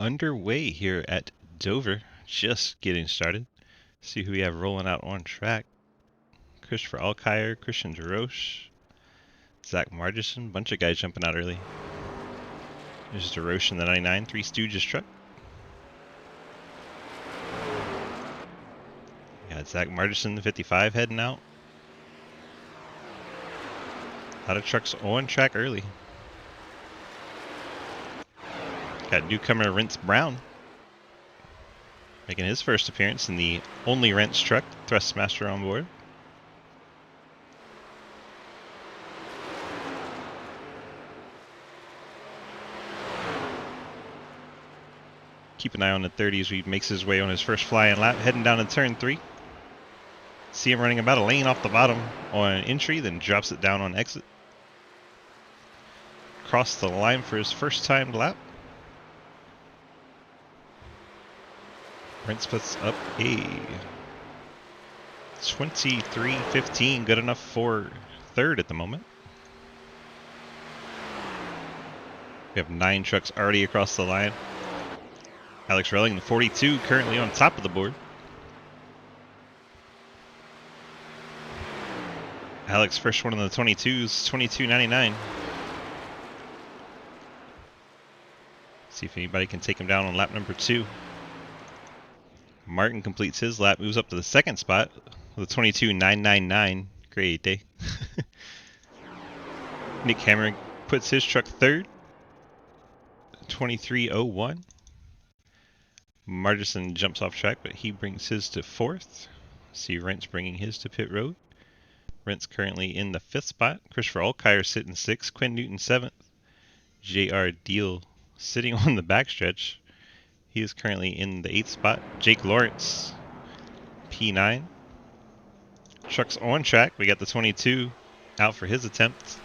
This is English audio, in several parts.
underway here at Dover. Just getting started. See who we have rolling out on track. Christopher Alkire, Christian Jaroche, Zach Margison. Bunch of guys jumping out early. There's Jaroche in the 99, Three Stooges truck. Got Zach Margison, the 55, heading out. A lot of trucks on track early. Got newcomer Rents Brown making his first appearance in the only Rents truck, Thrustmaster on board. Keep an eye on the 30 as he makes his way on his first flying lap, heading down to turn 3. See him running about a lane off the bottom on entry, then drops it down on exit. Cross the line for his first timed lap. Rents puts up a 23:15, good enough for third at the moment. We have 9 trucks already across the line. Alex Relling, the 42, currently on top of the board. Alex, first one of the 22s, 22.99. See if anybody can take him down on lap number 2. Martin completes his lap, moves up to the second spot with a 22.999. Great day. Nick Hammer puts his truck third, 23.01. Margison jumps off track, but he brings his to 4th. See Rents bringing his to pit road. Rents currently in the 5th spot. Christopher Alkire sitting 6th. Quinn Newton 7th. J.R. Deal sitting on the backstretch. He is currently in the 8th spot. Jake Lawrence, P9. Trucks on track. We got the 22 out for his attempt.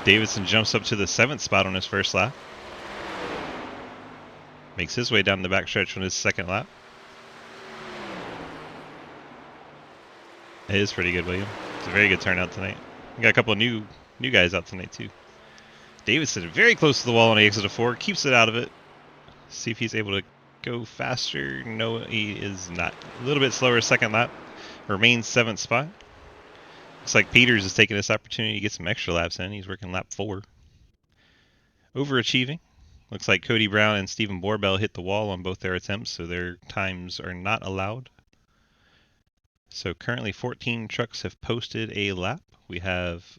Davidson jumps up to the 7th spot on his first lap. Makes his way down the backstretch on his second lap. It is pretty good, William. It's a very good turnout tonight. We got a couple of new guys out tonight too. Davidson very close to the wall on the exit of 4, keeps it out of it. See if he's able to go faster. No, he is not. A little bit slower second lap. Remains 7th spot. Looks like Peters is taking this opportunity to get some extra laps in. He's working lap 4. Overachieving. Looks like Cody Brown and Stephen Borbell hit the wall on both their attempts, so their times are not allowed. So currently 14 trucks have posted a lap. We have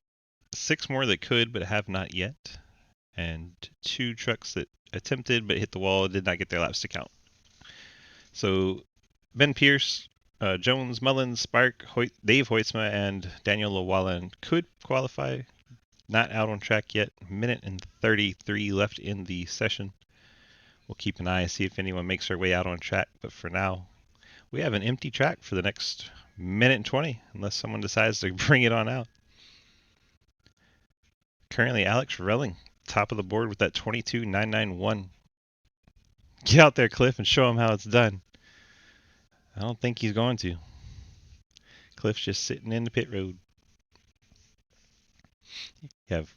6 more that could but have not yet, and 2 trucks that attempted but hit the wall, did not get their laps to count. So Ben Pierce, Jones, Mullins, Spark, Dave Hoytsma, and Daniel Llewellyn could qualify. Not out on track yet. Minute and 33 left in the session. We'll keep an eye and see if anyone makes their way out on track, but for now we have an empty track for the next minute and 20 unless someone decides to bring it on out. Currently Alex Relling, top of the board with that 22.991. Get out there, Cliff, and show him how it's done. I don't think he's going to. Cliff's just sitting in the pit road. You have,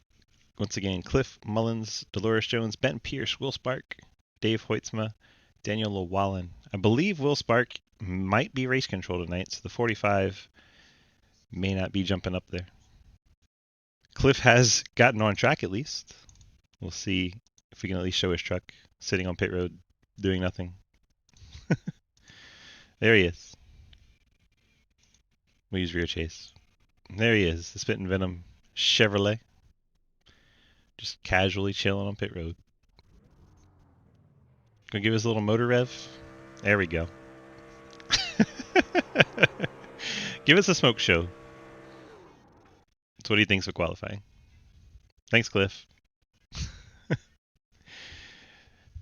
once again, Cliff, Mullins, Dolores Jones, Ben Pierce, Will Spark, Dave Hoytsma, Daniel Llewellyn. I believe Will Spark might be race control tonight, so the 45 may not be jumping up there. Cliff has gotten on track at least. We'll see if we can at least show his truck sitting on pit road doing nothing. There he is. We'll use rear chase. There he is, the Spittin' Venom Chevrolet. Just casually chilling on pit road. Gonna give us a little motor rev. There we go. Give us a smoke show. So what do you think's of qualifying? Thanks, Cliff.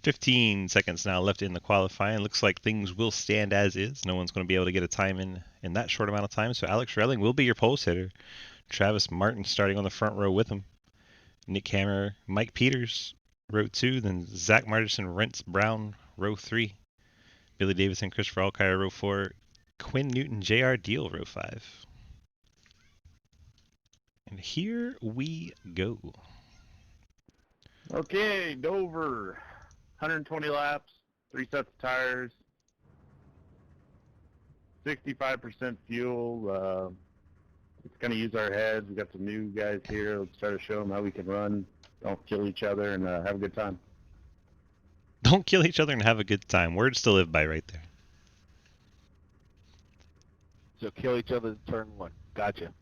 15 seconds now left in the qualifying. Looks like things will stand as is. No one's going to be able to get a time in that short amount of time. So Alex Relling will be your pole sitter. Travis Martin starting on the front row with him. Nick Hammer, Mike Peters, row 2. Then Zach Martinson, Rents Brown, row 3. Billy Davidson, Christopher Alkire, row 4. Quinn Newton, J.R. Deal, row 5. And here we go. Okay, Dover. 120 laps, 3 sets of tires, 65% fuel. It's going to use our heads. We got some new guys here. Let's try to show them how we can run, don't kill each other, and have a good time. Don't kill each other and have a good time. Words to live by right there. So kill each other in turn 1. Gotcha.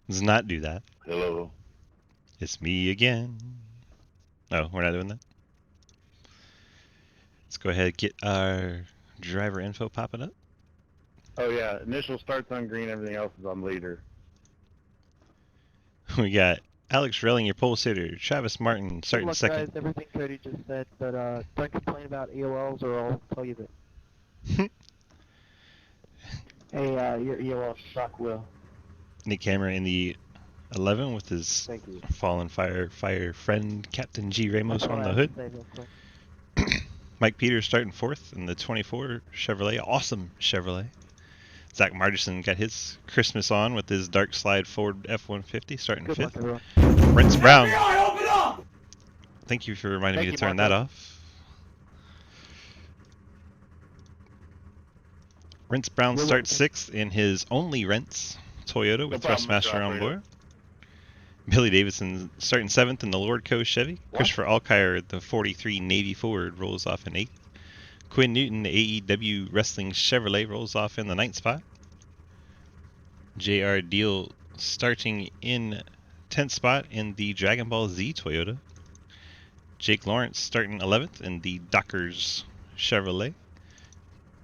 Does not do that. Hello. It's me again. Oh, we're not doing that? Let's go ahead and get our driver info popping up. Oh, yeah. Initial start's on green. Everything else is on leader. We got Alex Relling, your pole sitter. Travis Martin starting Look, second. guys, everything Cody just said, but don't complain about EOLs or I'll tell you that. Hey, your EOLs suck, Will. Nick Hammer in the 11 with his Thank you. fallen fire friend Captain G. Ramos That's all on I the have hood. to say real quick. Mike Peters starting fourth in the 24 Chevrolet. Awesome Chevrolet. Zach Margerson got his Christmas on with his dark slide Ford F-150 starting Good luck, fifth. everyone. Rents Brown. Thank you for reminding me to turn that Marco. off. Rents Brown starts sixth in his only Rents Toyota with Thrustmaster on board. Billy Davidson starting seventh in the Lord Co. Chevy. Christopher Alkire, the 43 Navy Ford, rolls off in eighth. Quinn Newton, the AEW Wrestling Chevrolet, rolls off in the ninth spot. J.R. Deal starting in 10th spot in the Dragon Ball Z Toyota. Jake Lawrence starting 11th in the Dockers Chevrolet.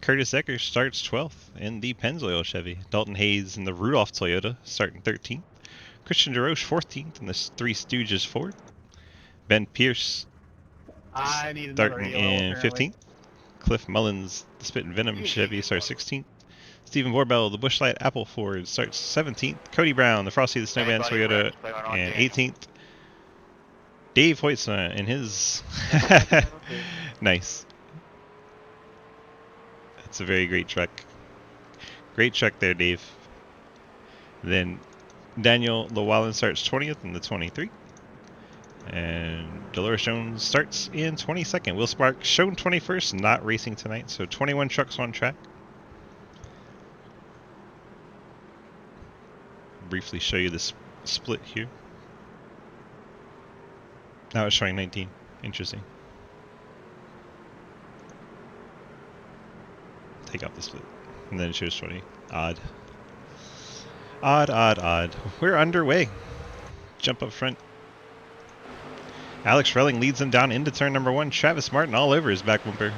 Curtis Ecker starts 12th in the Pennzoil Chevy. Dalton Hayes in the Rudolph Toyota starting 13th. Christian DeRoche 14th in the Three Stooges Ford. Ben Pierce starting in 15th. Cliff Mullins, the Spit and Venom Chevy, starts 16th. Stephen Borbell, the Bushlight Apple Ford, starts 17th. Cody Brown, the Frosty the Snowman Toyota, and 18th. Dave Hoytsma in his... Nice. That's a very great truck. Great truck there, Dave. Then Daniel Llewellyn starts 20th in the 23. And Dolores Jones starts in 22nd. Will Spark shown 21st, not racing tonight, so 21 trucks on track. Briefly show you this split here. Now it's showing 19. Interesting. Take out the split. And then it shows 20. Odd. Odd, odd, odd. We're underway. Jump up front. Alex Relling leads them down into turn number 1. Travis Martin all over his back bumper.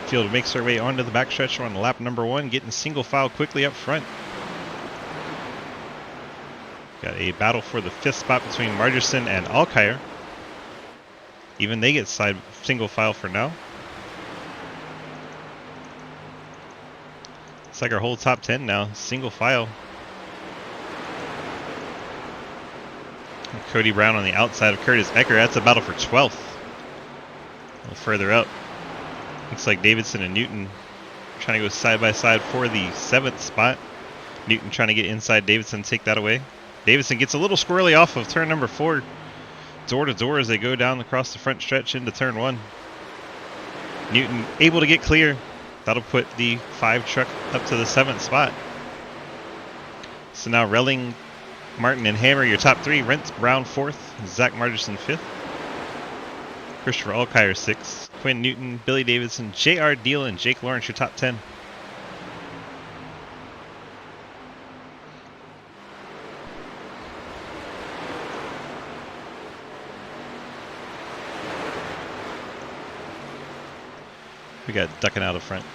Field makes their way onto the backstretch on lap number 1, getting single file quickly up front. Got a battle for the 5th spot between Margerson and Alkire. Even they get single file for now. It's like our whole top 10 now, single file. Cody Brown on the outside of Curtis Ecker. That's a battle for 12th. A little further up. Looks like Davidson and Newton trying to go side by side for the 7th spot. Newton trying to get inside Davidson, take that away. Davidson gets a little squirrely off of turn number 4. Door to door as they go down across the front stretch into turn 1. Newton able to get clear. That'll put the 5 truck up to the 7th spot. So now Relling, Martin, and Hammer, your top 3. Rents Brown 4th. Zach Margerson 5th. Christopher Alkire 6th. Quinn Newton, Billy Davidson, J.R. Deal, and Jake Lawrence, your top 10. We got ducking out of front.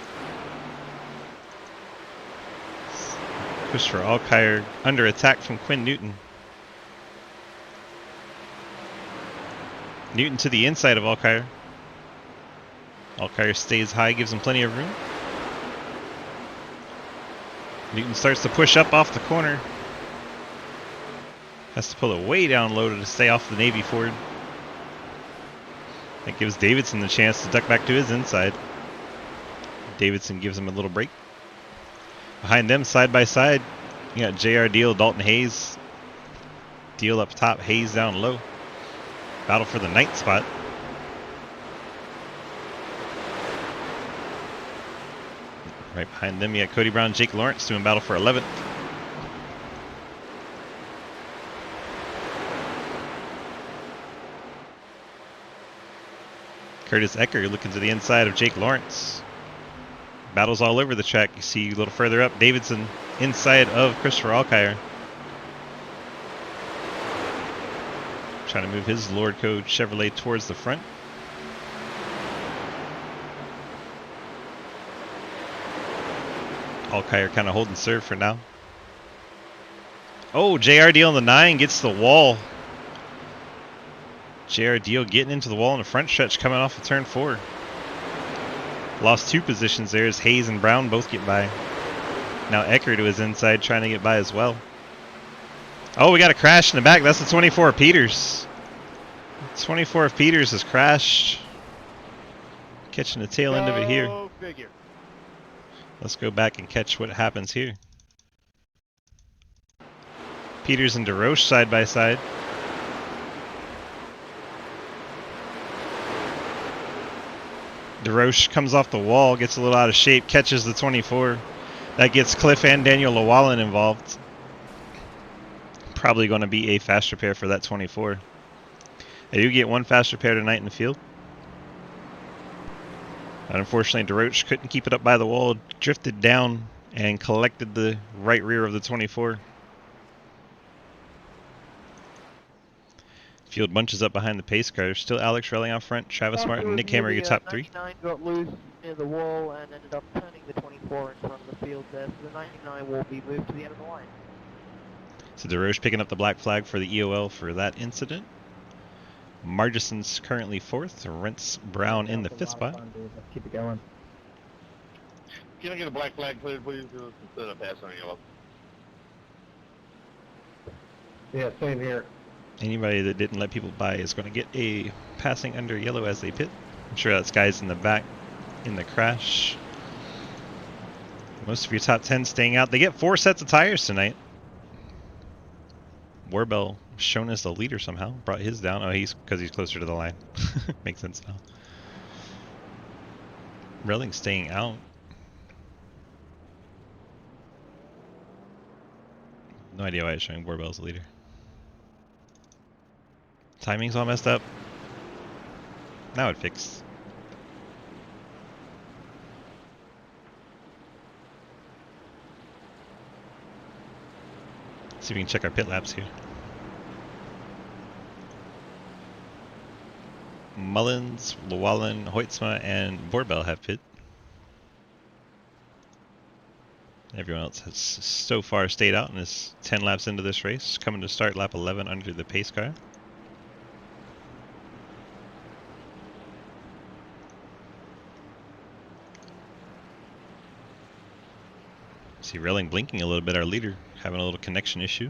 Christopher Alkire under attack from Quinn Newton. Newton to the inside of Alkire. Alkire stays high, gives him plenty of room. Newton starts to push up off the corner. Has to pull it way down low to stay off the Navy Ford. That gives Davidson the chance to duck back to his inside. Davidson gives him a little break. Behind them, side by side, you got JR Deal, Dalton Hayes. Deal up top, Hayes down low. Battle for the 9th spot. Right behind them, you got Cody Brown, Jake Lawrence doing battle for 11th. Curtis Ecker looking to the inside of Jake Lawrence. Battles all over the track. You see a little further up, Davidson inside of Christopher Alkire. Trying to move his Lord Code Chevrolet towards the front. Alkire kind of holding serve for now. Oh, JR Deal on the 9 gets the wall. JR Deal getting into the wall in the front stretch coming off of turn 4. Lost 2 positions there as Hayes and Brown both get by. Now Ecker to his inside trying to get by as well. Oh, we got a crash in the back. That's the 24 of Peters. 24 of Peters has crashed. Catching the tail end of it here. Go figure. Let's go back and catch what happens here. Peters and DeRoche side by side. DeRoche comes off the wall, gets a little out of shape, catches the 24. That gets Cliff and Daniel Llewellyn involved. Probably going to be a fast repair for that 24. I do get 1 fast repair tonight in the field. But unfortunately, DeRoche couldn't keep it up by the wall, drifted down and collected the right rear of the 24. Field bunches up behind the pace car. Still Alex Relling out front, Travis Martin, Nick Hammer, your top 3. 99 got loose near the wall and ended up turning the 24 in front of the field there, so the 99 will be moved to the end of the line. So DeRoche picking up the black flag for the EOL for that incident. Margison's currently 4th. Rents Brown in the 5th spot. Let's keep it going. Can I get a black flag cleared, please? Instead of passing on yellow. Yeah, same here. Anybody that didn't let people by is going to get a passing under yellow as they pit. I'm sure that's guys in the back in the crash. Most of your top 10 staying out. They get 4 sets of tires tonight. Warbell shown as the leader somehow. Brought his down. Oh, because he's closer to the line. Makes sense now. Relling staying out. No idea why it's showing Warbell as the leader. Timing's all messed up. Now it fixed. See if we can check our pit laps here. Mullins, Llewellyn, Hoytsma, and Borbell have pit. Everyone else has so far stayed out and is 10 laps into this race, coming to start lap 11 under the pace car. See Relling blinking a little bit, our leader, having a little connection issue.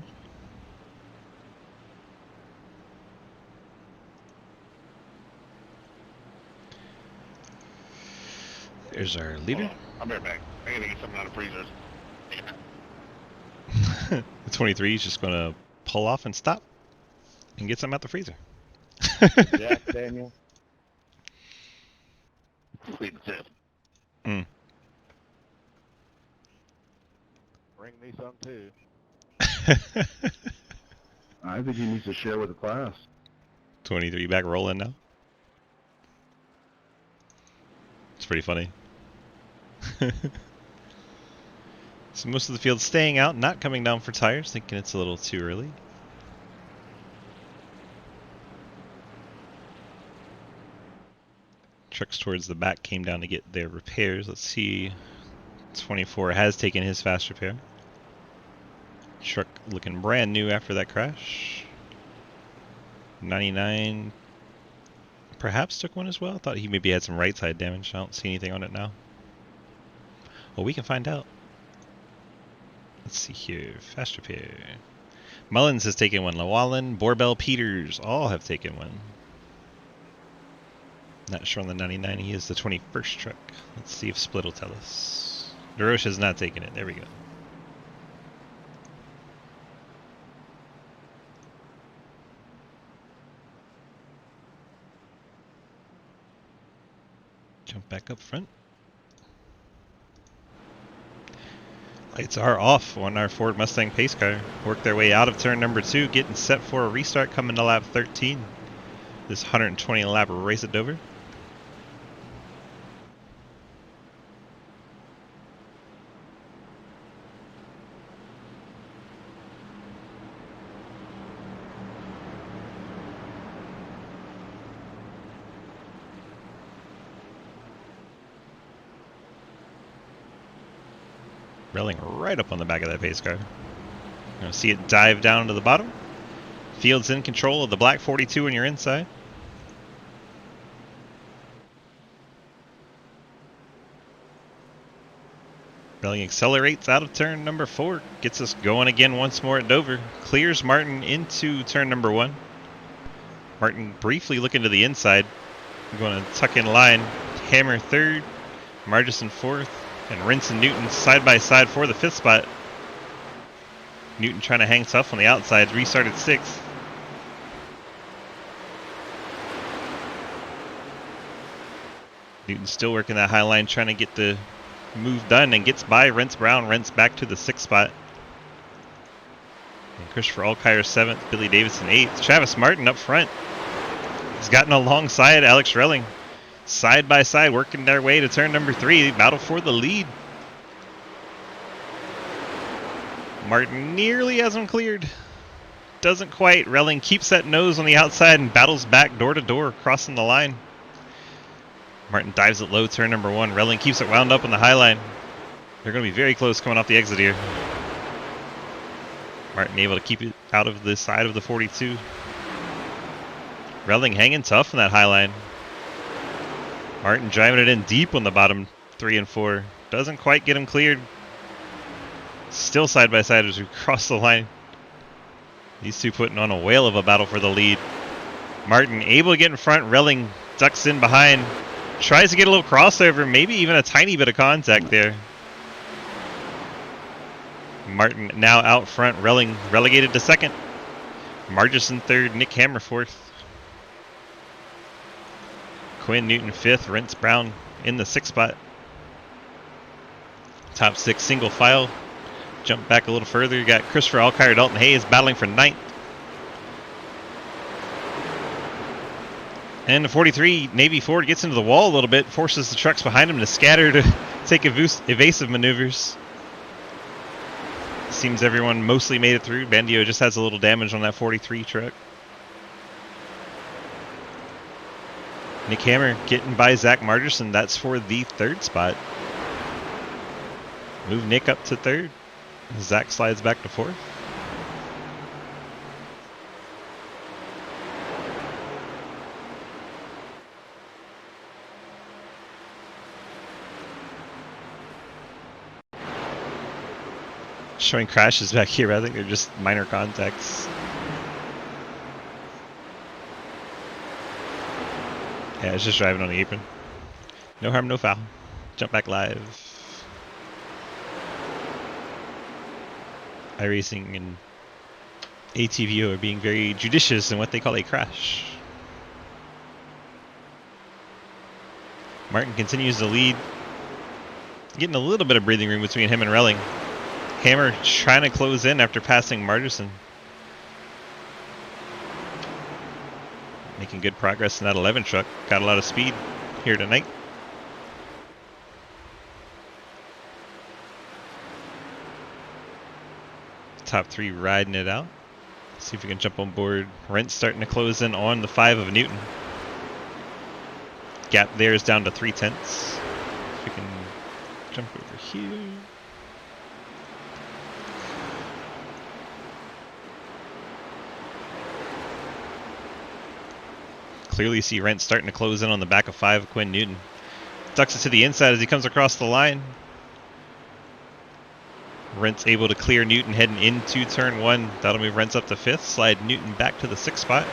There's our leader. I'll be right back. I gotta get something out of freezers. The 23 is just going to pull off and stop and get something out the freezer. Jack Daniel. Sweet and tip. Bring me some too. I think he needs to share with the class. 23 back rolling now. It's pretty funny. So most of the field staying out, not coming down for tires, thinking it's a little too early. Trucks towards the back came down to get their repairs. Let's see. 24 has taken his fast repair. Truck looking brand new after that crash. 99 perhaps took one as well. I thought he maybe had some right side damage. I don't see anything on it now. Well, we can find out. Let's see here. Fast repair. Mullins has taken one. Llewellyn, Borbell, Peters all have taken one. Not sure on the 99. He is the 21st truck. Let's see if Split will tell us. DeRocha's not taking it. There we go. Jump back up front. Lights are off on our Ford Mustang pace car. Work their way out of turn number 2, getting set for a restart coming to lap 13. This 120 lap race at Dover. Relling right up on the back of that pace car. You're going to see it dive down to the bottom. Field's in control of the black 42 on your inside. Relling accelerates out of turn number 4. Gets us going again once more at Dover. Clears Martin into turn number 1. Martin briefly looking to the inside. I'm going to tuck in line. Hammer 3rd. Margison 4th. And Rince and Newton side by side for the 5th spot. Newton trying to hang tough on the outside. Restarted 6th. Newton still working that high line, trying to get the move done, and gets by Rents Brown. Rents back to the 6th spot. And Christopher Alkire 7th. Billy Davidson 8th. Travis Martin up front. He's gotten alongside Alex Relling. Side by side, working their way to turn number 3. Battle for the lead. Martin nearly has him cleared. Doesn't quite. Relling keeps that nose on the outside and battles back door to door, crossing the line. Martin dives it low, turn number 1. Relling keeps it wound up on the high line. They're going to be very close coming off the exit here. Martin able to keep it out of the side of the 42. Relling hanging tough on that high line. Martin driving it in deep on the bottom 3 and 4. Doesn't quite get him cleared. Still side by side as we cross the line. These two putting on a whale of a battle for the lead. Martin able to get in front. Relling ducks in behind. Tries to get a little crossover. Maybe even a tiny bit of contact there. Martin now out front. Relling relegated to 2nd. Margison 3rd. Nick Hammer 4th. Quinn Newton 5th, Rents Brown in the 6th spot. Top 6 single file. Jump back a little further. You got Christopher Alkire, Dalton Hayes battling for 9th. And the 43, Navy Ford gets into the wall a little bit, forces the trucks behind him to scatter to take evasive maneuvers. Seems everyone mostly made it through. Bandio just has a little damage on that 43 truck. Nick Hammer getting by Zach Margerson. That's for the 3rd spot. Move Nick up to 3rd. Zach slides back to 4th. Showing crashes back here. I think they're just minor contacts. Yeah, it's just driving on the apron. No harm, no foul. Jump back live. iRacing and ATVO are being very judicious in what they call a crash. Martin continues to lead. Getting a little bit of breathing room between him and Relling. Hammer trying to close in after passing Margerson. Making good progress in that 11 truck. Got a lot of speed here tonight. Top 3 riding it out. See if we can jump on board. Rent's starting to close in on the 5 of Newton. Gap there is down to 3/10. If we can jump over here. Clearly see Rent starting to close in on the back of 5, Quinn Newton. Ducks it to the inside as he comes across the line. Rent's able to clear Newton heading into turn 1. That'll move Rent's up to 5th. Slide Newton back to the 6th spot.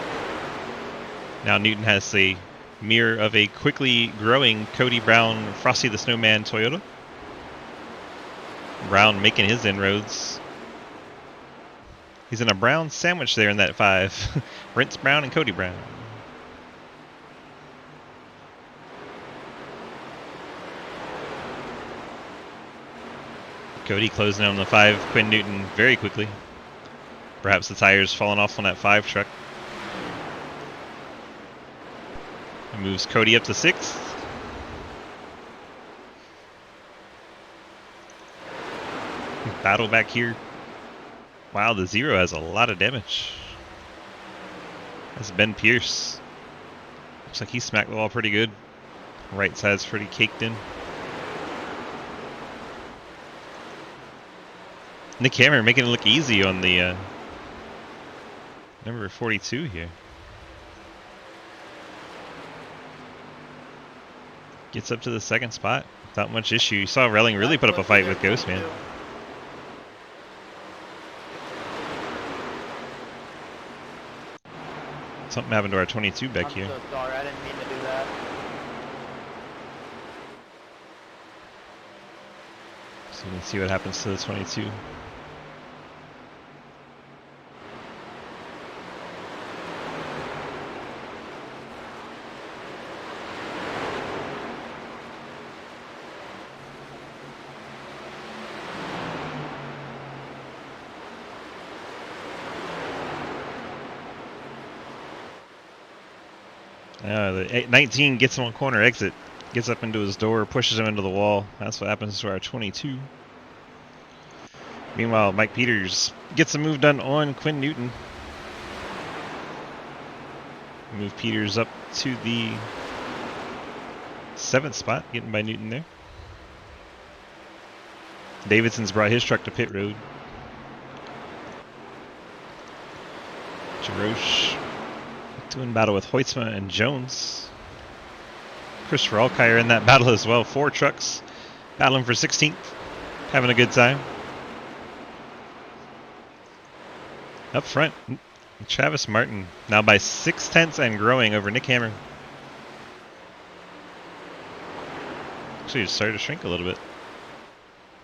Now Newton has a Mirror of a quickly growing Cody Brown Frosty the Snowman Toyota. Brown making his inroads. He's in a brown sandwich there in that 5. Rentz Brown and Cody Brown. Cody closing on the 5 Quinn Newton very quickly. Perhaps the tires falling off on that 5 truck. It moves Cody up to 6th. Battle back here. Wow, the 0 has a lot of damage. That's Ben Pierce. Looks like he smacked the wall pretty good. Right side's pretty caked in. Nick Hammer making it look easy on the number 42 here. Gets up to the 2nd spot without much issue. You saw Relling really put up a fight with Ghostman. Something happened to our 22 back here. I'm so sorry, I didn't mean to do that. So you can see what happens to the 22. The 19 gets him on corner exit, gets up into his door, pushes him into the wall. That's what happens to our 22. Meanwhile, Mike Peters gets the move done on Quinn Newton. Move Peters up to the 7th spot, getting by Newton there. Davidson's brought his truck to pit road. Jarosh doing battle with Hoytsma and Jones. Christopher Alkire in that battle as well. 4 trucks battling for 16th. Having a good time. Up front, Travis Martin now by 6/10 and growing over Nick Hammer. Actually, it started to shrink a little bit.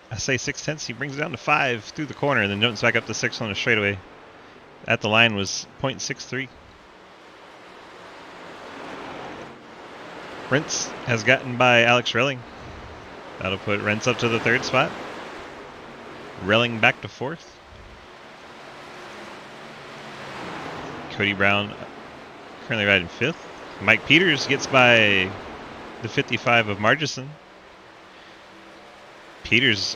I say 6/10, he brings it down to 5 through the corner and then jumps back up to 6 on the straightaway. At the line was 0.63. Rentz has gotten by Alex Relling. That'll put Rentz up to the 3rd spot. Relling back to 4th. Cody Brown currently riding 5th. Mike Peters gets by the 55 of Margison. Peters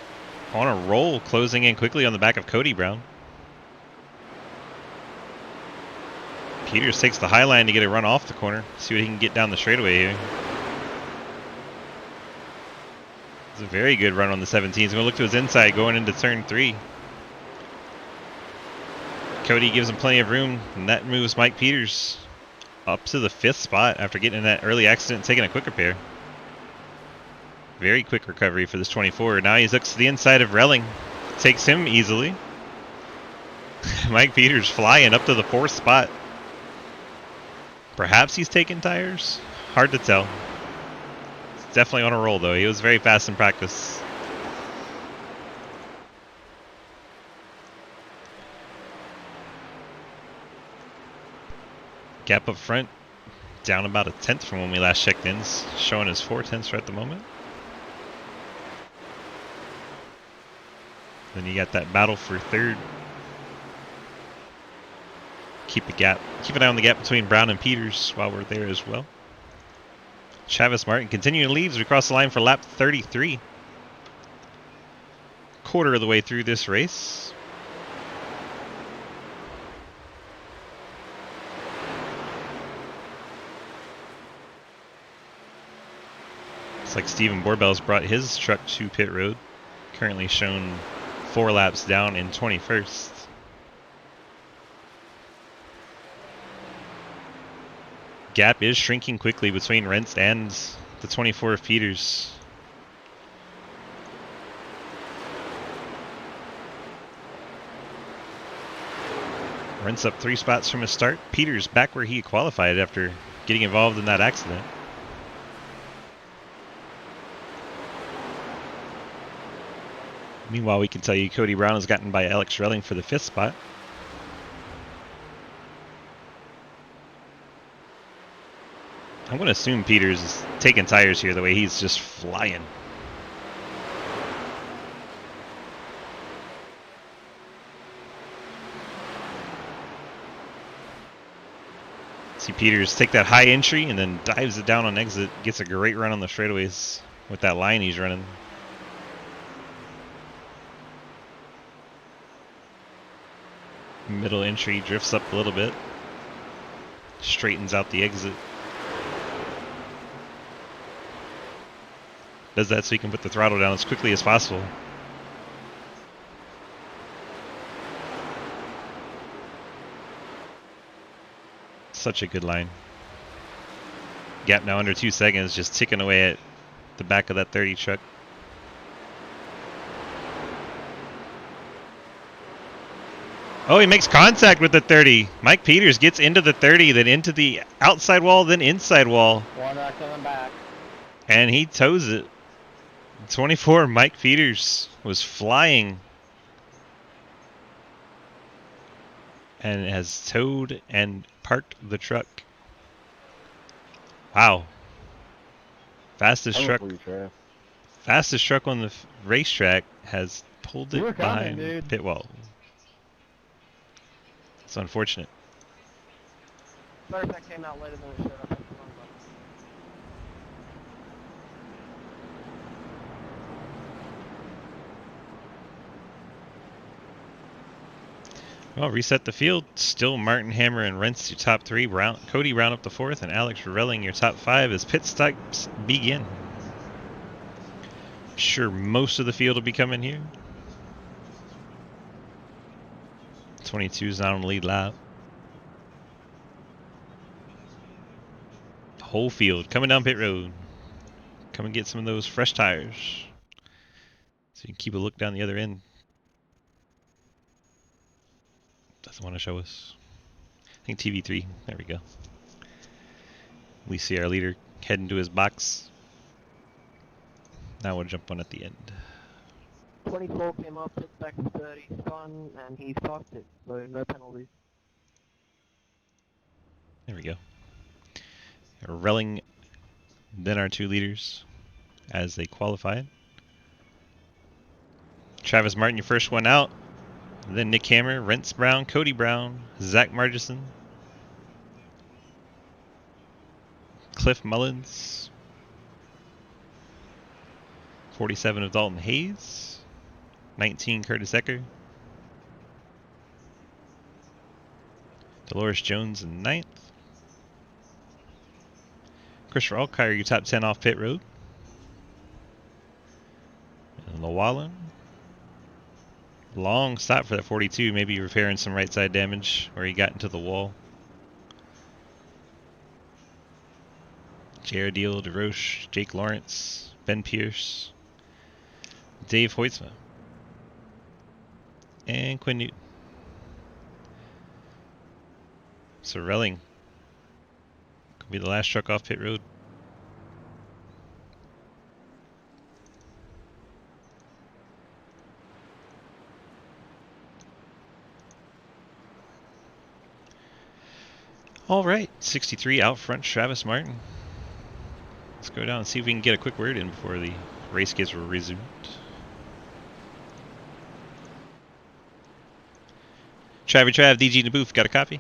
on a roll, closing in quickly on the back of Cody Brown. Peters takes the high line to get a run off the corner. See what he can get down the straightaway here. It's a very good run on the 17. He's going to look to his inside going into turn 3. Cody gives him plenty of room, and that moves Mike Peters up to the 5th spot after getting in that early accident and taking a quick repair. Very quick recovery for this 24. Now he looks to the inside of Relling. Takes him easily. Mike Peters flying up to the 4th spot. Perhaps he's taking tires? Hard to tell. He's definitely on a roll though. He was very fast in practice. Gap up front, down about 1/10 from when we last checked in. Showing his 4/10 right at the moment. Then you got that battle for 3rd. Keep an eye on the gap between Brown and Peters while we're there as well. Travis Martin continuing to lead as we cross the line for lap 33. Quarter of the way through this race. Looks like Stephen Borbell's brought his truck to pit road. Currently shown 4 laps down in 21st. Gap is shrinking quickly between Rentz and the 24 of Peters. Rentz up 3 spots from his start. Peters back where he qualified after getting involved in that accident. Meanwhile, we can tell you Cody Brown has gotten by Alex Relling for the 5th spot. I'm going to assume Peters is taking tires here the way he's just flying. See Peters take that high entry and then dives it down on exit. Gets a great run on the straightaways with that line he's running. Middle entry drifts up a little bit. Straightens out the exit. Does that so he can put the throttle down as quickly as possible. Such a good line. Gap now under 2 seconds, just ticking away at the back of that 30 truck. Oh, he makes contact with the 30. Mike Peters gets into the 30, then into the outside wall, then inside wall. One right coming back. And he tows it. 24, Mike Peters was flying. And has towed and parked the truck. Wow. Fastest truck on the racetrack has pulled You were it coming, behind dude. pit wall. It's unfortunate. Sorry if that came out later than it showed up. Well, reset the field. Still Martin Hammer and Rentz your top 3. Cody Brown up the 4th, and Alex Relling your top 5 as pit stops begin. Sure, most of the field will be coming here. 22's not on the lead lap. The whole field coming down pit road. Come and get some of those fresh tires. So you can keep a look down the other end. Doesn't want to show us. I think TV3. There we go. We see our leader heading to his box. Now we'll jump on at the end. 24 came up, pit back to 30, spun, and he parked it, so no penalties. There we go. Relling, then our 2 leaders as they qualified. Travis Martin, your first one out. Then Nick Hammer, Rentz Brown, Cody Brown, Zach Margison, Cliff Mullins, 47 of Dalton Hayes, 19 Curtis Ecker, Dolores Jones in 9th, Christopher Alkire, your top 10 off pit road, and Llewellyn. Long stop for that 42, maybe repairing some right side damage where he got into the wall. Jared Deal, DeRoche, Jake Lawrence, Ben Pierce, Dave Hoytsma, and Quinn Newton. So Relling could be the last truck off pit road. All right, 63 out front, Travis Martin. Let's go down and see if we can get a quick word in before the race gets resumed. Trav, DG in the booth, got a copy?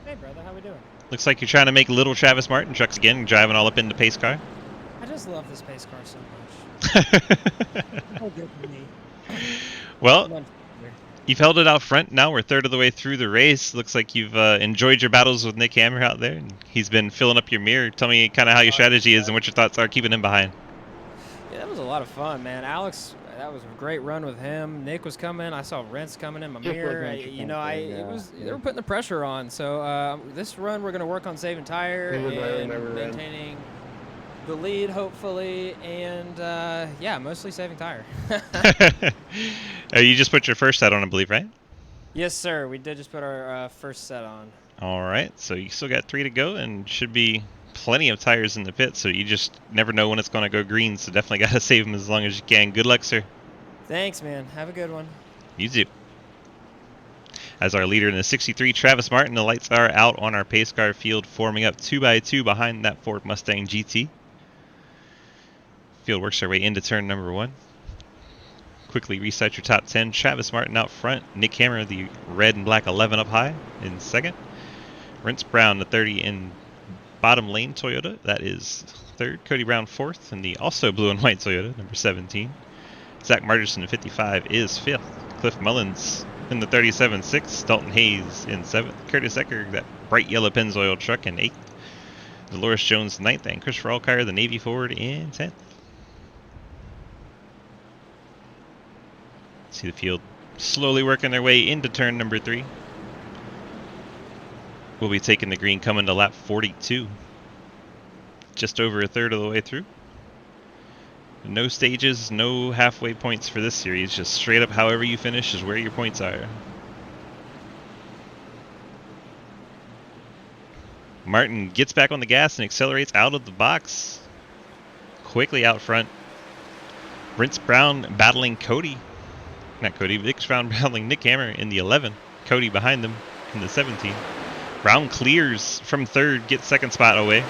Hey brother, how we doing? Looks like you're trying to make little Travis Martin trucks again, driving all up into pace car. I just love this pace car so much. So good for me. Well, you've held it out front now. We're third of the way through the race. Looks like you've enjoyed your battles with Nick Hammer out there. And he's been filling up your mirror. Tell me kind of how your strategy is and what your thoughts are keeping him behind. Yeah, that was a lot of fun, man. Alex, that was a great run with him. Nick was coming. I saw Rentz coming in my mirror. They were putting the pressure on. So this run, we're going to work on saving tire and maintaining the lead, hopefully, and yeah, mostly saving tire. You just put your first set on, I believe, right? Yes, sir. We did just put our first set on. All right, so you still got 3 to go, and should be plenty of tires in the pit. So you just never know when it's going to go green. So definitely got to save them as long as you can. Good luck, sir. Thanks, man. Have a good one. You too. As our leader in the 63, Travis Martin, the lights are out on our pace car field, forming up 2 by 2 behind that Ford Mustang GT. Field works our way into turn number 1. Quickly reset your top 10. Travis Martin out front. Nick Hammer, the red and black 11 up high in second. Rence Brown, the 30 in bottom lane Toyota. That is third. Cody Brown fourth in the also blue and white Toyota, number 17. Zach Margerson, the 55, is fifth. Cliff Mullins in the 37-6. Dalton Hayes in seventh. Curtis Ecker, that bright yellow Pennzoil truck, in eighth. Dolores Jones, ninth. And Christopher Alkire, the Navy Ford, in 10th. See the field slowly working their way into turn number 3. We'll be taking the green coming to lap 42. Just over a third of the way through. No stages, no halfway points for this series. Just straight up however you finish is where your points are. Martin gets back on the gas and accelerates out of the box. Quickly out front. Rence Brown battling Cody. Not Cody, Nick Brown battling Nick Hammer in the 11. Cody behind them in the 17. Brown clears from third, gets second spot away.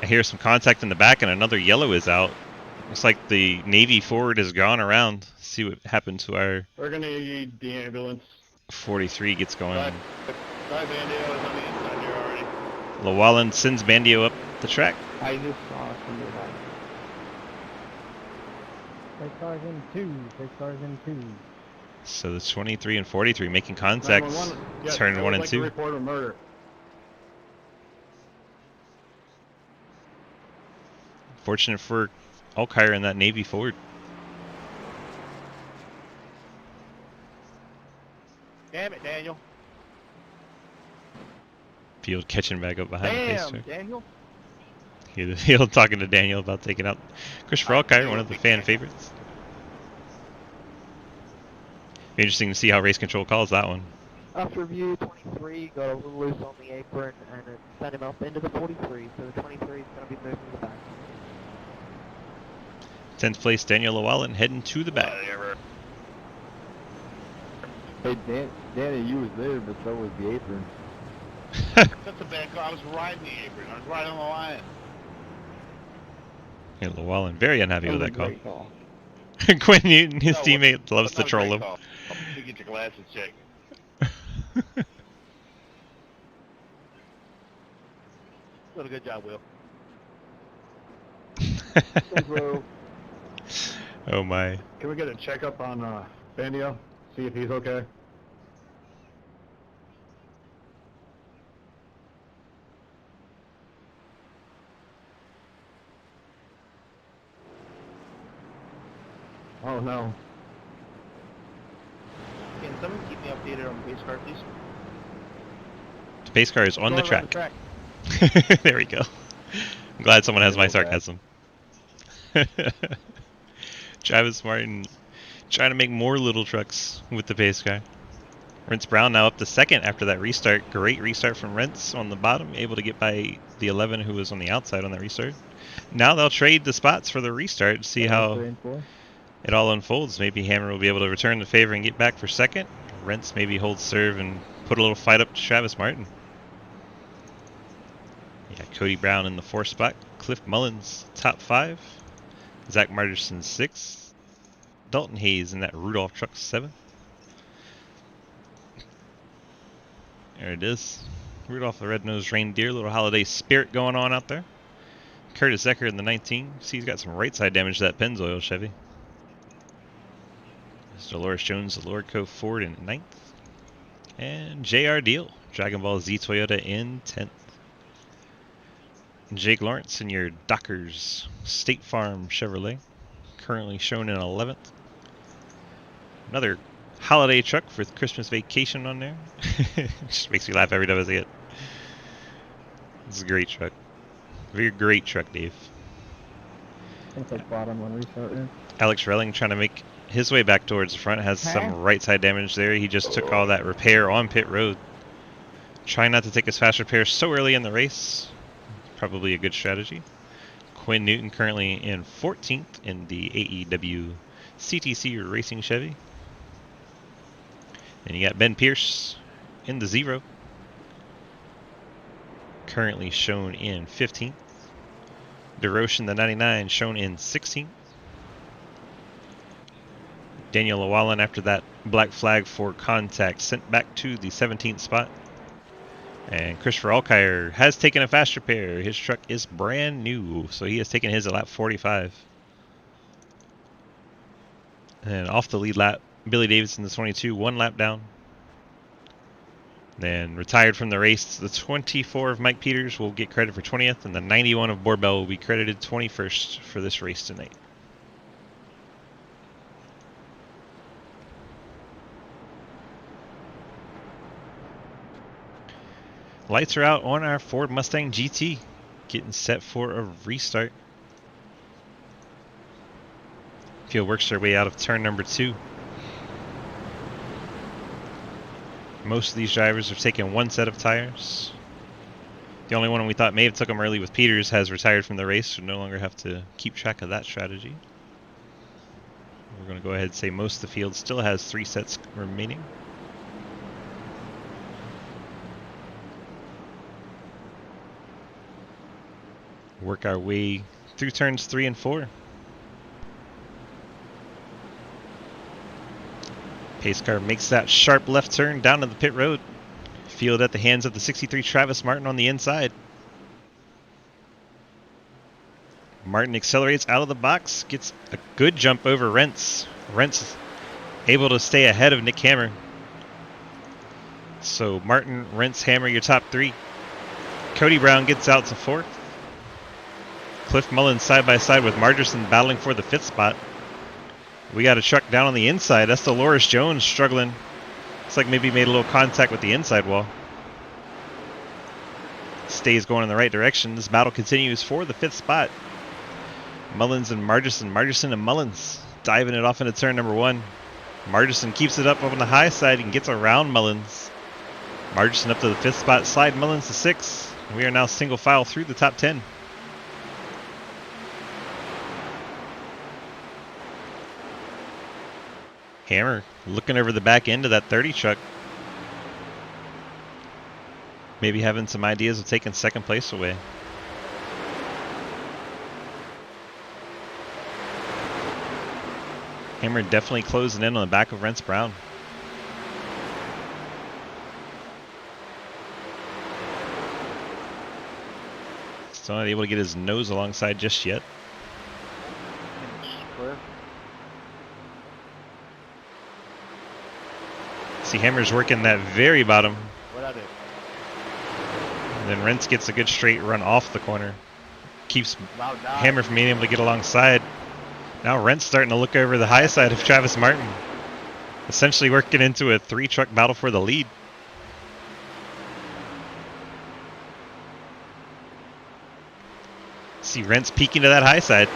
I hear some contact in the back and another yellow is out. Looks like the Navy Ford has gone around. See what happened to our... We're going to need the ambulance. 43 gets going. Bandio is on the inside here already. Llewellyn sends Bandio up the track. I just saw somebody. Take cars in 2. Take cars in 2. So the 23 and 43 making contact. Yeah, Turn 1 and like 2. Report a murder. Fortunate for Alkire in that Navy Ford. Damn it, Daniel. Field catching back up behind the pace Damn, truck. Daniel. Here the field talking to Daniel about taking out Christopher Alkire, one of the fan favorites. Be interesting to see how race control calls that one. After review, 23 got a little loose on the apron and it sent him up into the 43, so the 23 is going to be moving to the back. 10th place Daniel Llewellyn heading to the back. Whatever. Hey, Danny, you was there, but so was the apron. That's a bad call. I was riding the apron. I was riding on the line. Yeah, Llewellyn very unhappy with that call. Great call. Quinn Newton, his No, teammate, loves That's to not a troll great him. call. You get your glasses checked. Did a good job, Will. Thanks, Will. Oh my. Can we get a checkup on Bandio? See if he's okay? Oh no. Can someone keep me updated on the base car, please? The pace car is on the Going around track. There we go. I'm glad someone has my sarcasm. Travis Martin trying to make more little trucks with the pace car. Rence Brown now up to second after that restart. Great restart from Rence on the bottom, able to get by the 11 who was on the outside on that restart. Now they'll trade the spots for the restart, see how 3 and 4. it all unfolds. Maybe Hammer will be able to return the favor and get back for second. Rence maybe holds serve and put a little fight up to Travis Martin. Yeah, Cody Brown in the 4th spot. Cliff Mullins top 5. Zach Margerson 6th. Dalton Hayes in that Rudolph truck 7th. There it is. Rudolph the Red-Nosed Reindeer. Little holiday spirit going on out there. Curtis Ecker in the 19. See, he's got some right side damage to that Pennzoil Chevy. There's Dolores Jones, the Lordco Ford in 9th. And JR Deal, Dragon Ball Z Toyota in 10th. Jake Lawrence in your Dockers State Farm Chevrolet, currently shown in 11th. Another holiday truck with Christmas Vacation on there. Just makes me laugh every time I see it. It's a great truck. Very great truck, Dave. Looks like bottom on restart there. Alex Relling trying to make his way back towards the front. Has some right side damage there. He just took all that repair on pit road. Trying not to take his fast repair so early in the race. Probably a good strategy. Quinn Newton currently in 14th in the AEW CTC Racing Chevy. And you got Ben Pierce in the 0, currently shown in 15th. DeRoche in the 99, shown in 16th. Daniel Llewellyn, after that black flag for contact, sent back to the 17th spot. And Christopher Alkire has taken a fast repair. His truck is brand new, so he has taken his at lap 45. And off the lead lap, Billy Davidson, the 22, 1 lap down. Then retired from the race, the 24 of Mike Peters will get credit for 20th, and the 91 of Borbell will be credited 21st for this race tonight. Lights are out on our Ford Mustang GT, getting set for a restart. Field works their way out of turn number 2. Most of these drivers have taken one set of tires. The only one we thought may have took them early with Peters has retired from the race, so no longer have to keep track of that strategy. We're going to go ahead and say most of the field still has 3 sets remaining. Work our way through turns 3 and 4. Pace car makes that sharp left turn down to the pit road. Field at the hands of the 63 Travis Martin on the inside. Martin accelerates out of the box, gets a good jump over Rentz. Rentz able to stay ahead of Nick Hammer. So Martin, Rentz, Hammer, your top 3. Cody Brown gets out to 4th. Cliff Mullins side by side with Margerson battling for the 5th spot. We got a truck down on the inside. That's Dolores Jones struggling. Looks like maybe made a little contact with the inside wall. Stays going in the right direction. This battle continues for the 5th spot. Mullins and Margerson. Margerson and Mullins diving it off into turn number 1. Margerson keeps it up on the high side and gets around Mullins. Margerson up to the 5th spot. Slide Mullins to 6. We are now single file through the top 10. Hammer looking over the back end of that 30 truck. Maybe having some ideas of taking 2nd place away. Hammer definitely closing in on the back of Rentz Brown. Still not able to get his nose alongside just yet. See, Hammer's working that very bottom. What I do? And then Rentz gets a good straight run off the corner. Keeps Hammer from being able to get alongside. Now Rentz starting to look over the high side of Travis Martin. Essentially working into a 3-truck battle for the lead. See Rentz peeking to that high side.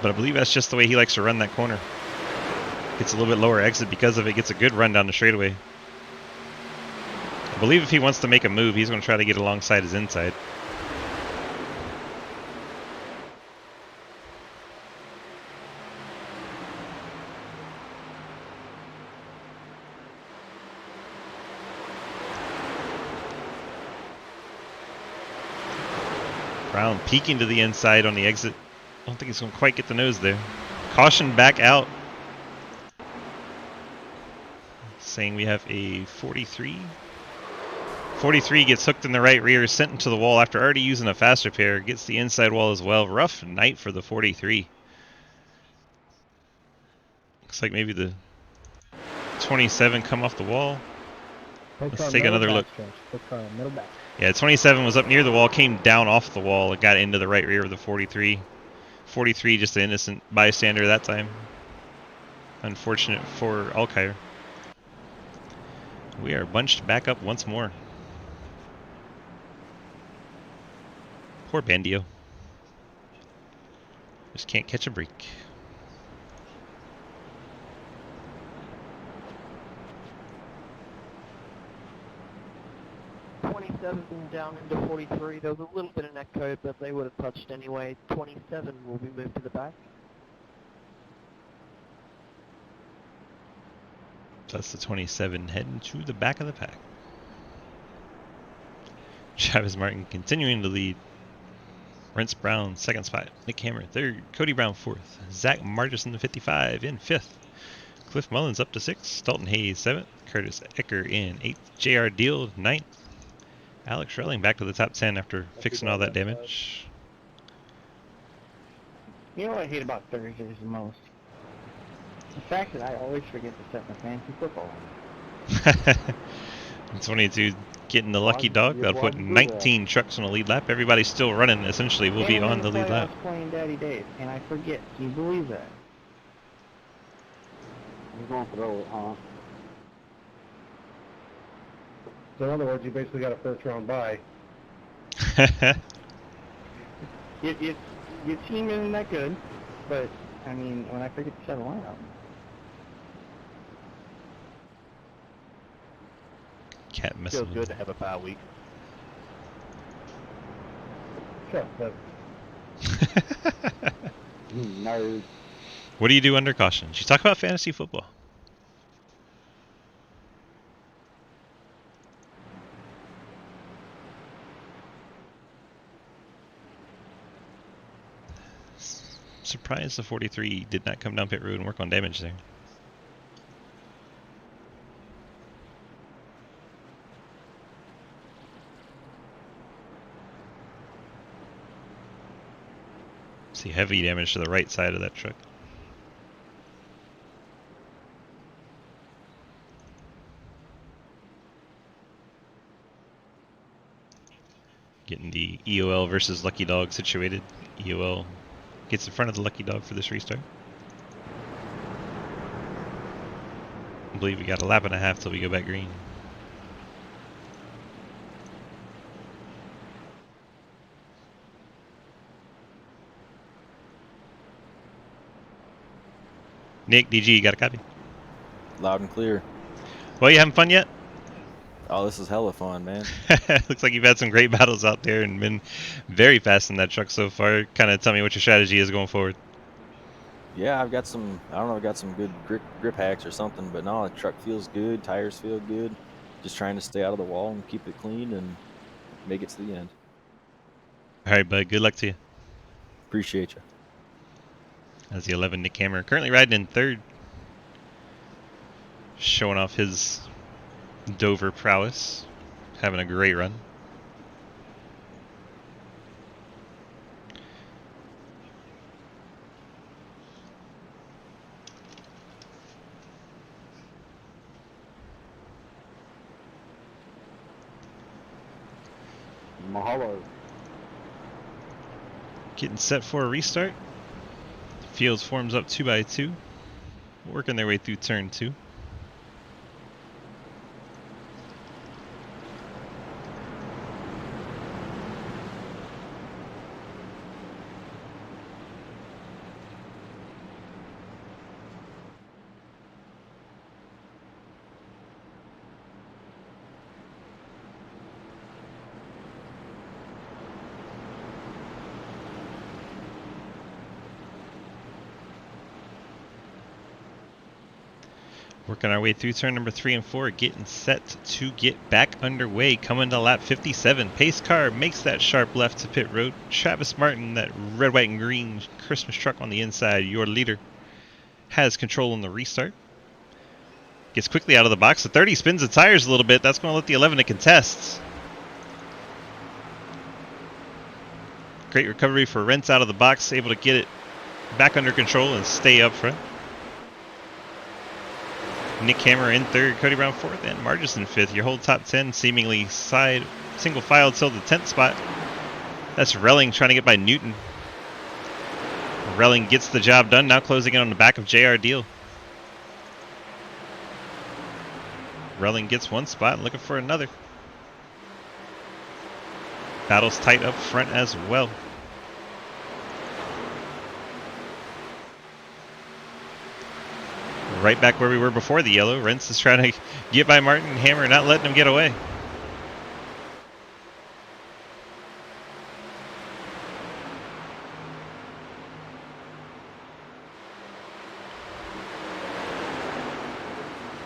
But I believe that's just the way he likes to run that corner. Gets a little bit lower exit because of it. Gets a good run down the straightaway. I believe if he wants to make a move, he's going to try to get alongside his inside. Brown peeking to the inside on the exit. I don't think he's going to quite get the nose there. Caution back out. Saying we have a 43. 43 gets hooked in the right rear, sent into the wall after already using a fast repair. Gets the inside wall as well. Rough night for the 43. Looks like maybe the 27 come off the wall. Let's take another look. Yeah, 27 was up near the wall, came down off the wall, and got into the right rear of the 43. 43 just an innocent bystander that time. Unfortunate for Alkire. We are bunched back up once more. Poor Bandio. Just can't catch a break. 27 down into 43. There was a little bit of net code, but they would have touched anyway. 27 will be moved to the back. That's the 27 heading to the back of the pack. Travis Martin continuing to lead. Rence Brown, second spot. Nick Hammer, third. Cody Brown, fourth. Zach Margison, 55, in fifth. Cliff Mullins up to sixth. Dalton Hayes, seventh. Curtis Ecker in eighth. J.R. Deal, ninth. Alex Relling back to the top 10 after fixing all that damage. You know what I hate about Thursdays the most? The fact that I always forget to set my fantasy football on. 22 getting the lucky dog. That'll put 19 trucks on a lead lap. Everybody's still running. Essentially, we'll be on the lead lap. I was playing Daddy Dave, and I forget. Can you believe that? You're going to throw it, huh? So in other words, you basically got a first round bye. Your team isn't that good, but, I mean, when I forget to set a lineup. Cat messing Feels good to have a bye week. Sure, but Nerd. What do you do under caution? You talk about fantasy football. Surprised the 43 did not come down pit road and work on damage there. See heavy damage to the right side of that truck. Getting the EOL versus Lucky Dog situated. EOL gets in front of the Lucky Dog for this restart. I believe we got a lap and a half till we go back green. Nick, DG, you got a copy? Loud and clear. Well, you having fun yet? Oh, this is hella fun, man. Looks like you've had some great battles out there and been very fast in that truck so far. Kind of tell me what your strategy is going forward. Yeah, I've got some, I don't know, I've got some good grip hacks or something, but no, the truck feels good, tires feel good. Just trying to stay out of the wall and keep it clean and make it to the end. All right, bud. Good luck to you. Appreciate you. As the 11 Nick Hammer currently riding in third. Showing off his Dover prowess. Having a great run. Mahalo. Getting set for a restart. Fields forms up 2 by 2. Working their way through turn 2. Working our way through turn number 3 and 4, getting set to get back underway. Coming to lap 57. Pace car makes that sharp left to pit road. Travis Martin, that red, white, and green Christmas truck on the inside, your leader, has control on the restart. Gets quickly out of the box. The 30 spins the tires a little bit. That's going to let the 11 to contest. Great recovery for Rents out of the box, able to get it back under control and stay up front. Nick Hammer in third, Cody Brown fourth, and Margison fifth. Your whole top 10 seemingly single file till the 10th spot. That's Relling trying to get by Newton. Relling gets the job done, now closing in on the back of JR Deal. Relling gets one spot, looking for another. Battle's tight up front as well. Right back where we were before the yellow. Rents is trying to get by Martin. Hammer not letting him get away.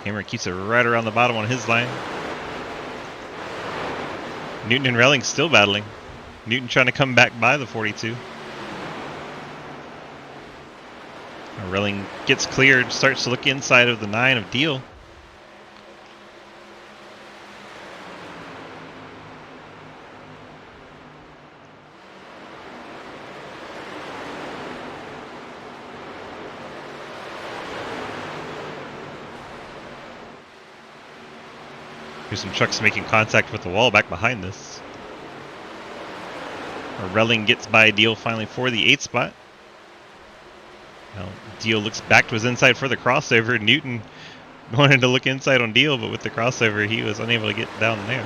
Hammer keeps it right around the bottom on his line. Newton and Relling still battling. Newton trying to come back by the 42. Relling gets cleared, starts to look inside of the 9 of Deal. Here's some trucks making contact with the wall back behind this. Relling gets by Deal finally for the 8th spot. Now, Deal looks back to his inside for the crossover. Newton wanted to look inside on Deal, but with the crossover, he was unable to get down there.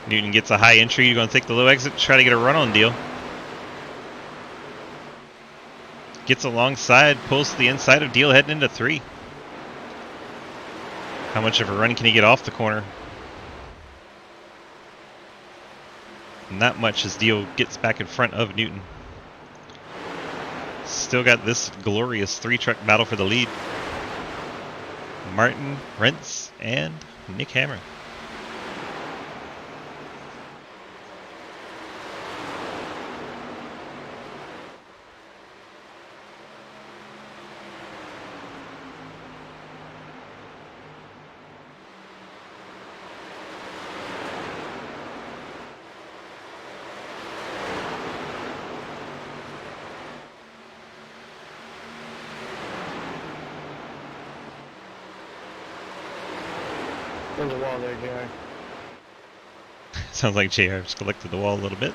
Newton gets a high entry. He's going to take the low exit, try to get a run on Deal. Gets alongside, pulls to the inside of Deal, heading into 3. How much of a run can he get off the corner? Not much as Deal gets back in front of Newton. Still got this glorious 3-truck battle for the lead. Martin, Rentz, and Nick Hammer. There's a wall there, JR. Sounds like JR just collected the wall a little bit.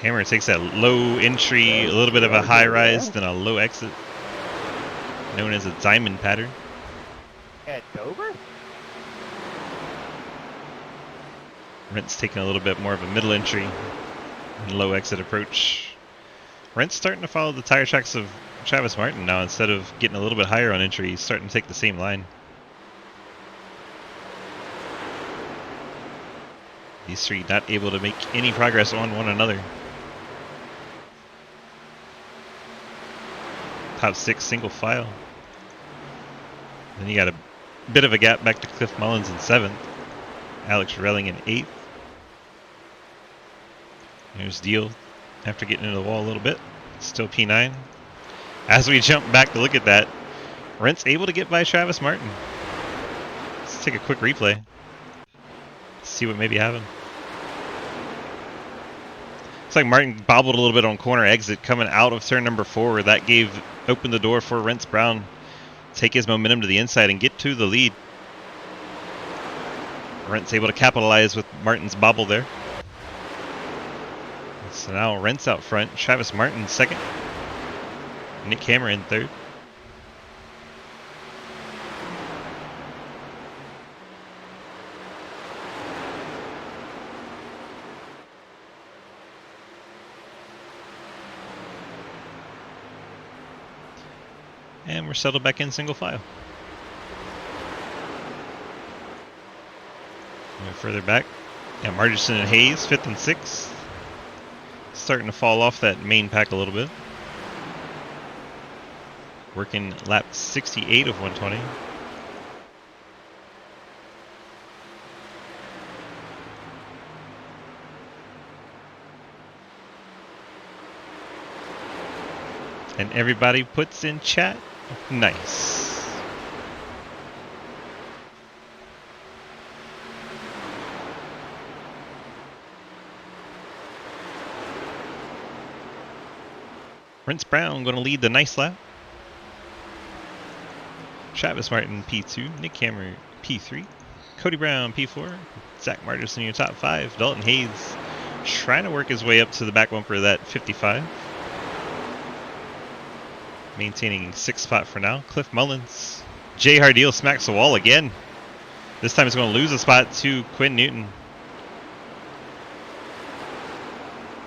Hammer takes that low entry, a little bit of a high rise, then a low exit, known as a diamond pattern. At Dover? Rent's taking a little bit more of a middle entry and low exit approach. Rent's starting to follow the tire tracks of Travis Martin now. Instead of getting a little bit higher on entry, he's starting to take the same line. These three not able to make any progress on one another. Top 6 single file. Then you got a bit of a gap back to Cliff Mullins in 7th. Alex Relling in 8th. There's Deal after getting into the wall a little bit. Still P9. As we jump back to look at that, Rent's able to get by Travis Martin. Let's take a quick replay. See what maybe happened. Looks like Martin bobbled a little bit on corner exit coming out of turn number 4. That opened the door for Rentz Brown. Take his momentum to the inside and get to the lead. Rent's able to capitalize with Martin's bobble there. So now Rent's out front. Travis Martin 2nd. Nick Hammer in 3rd. And we're settled back in single file. And further back, yeah, Margerson and Hayes, 5th and 6th. Starting to fall off that main pack a little bit. Working lap 68 of 120. And everybody puts in chat, nice. Rentz Brown going to lead the nice lap. Travis Martin P2, Nick Hammer P3, Cody Brown P4, Zach Margerson in your top 5, Dalton Hayes trying to work his way up to the back bumper of that 55. Maintaining 6th spot for now. Cliff Mullins. Jay Hardeal smacks the wall again. This time he's going to lose a spot to Quinn Newton.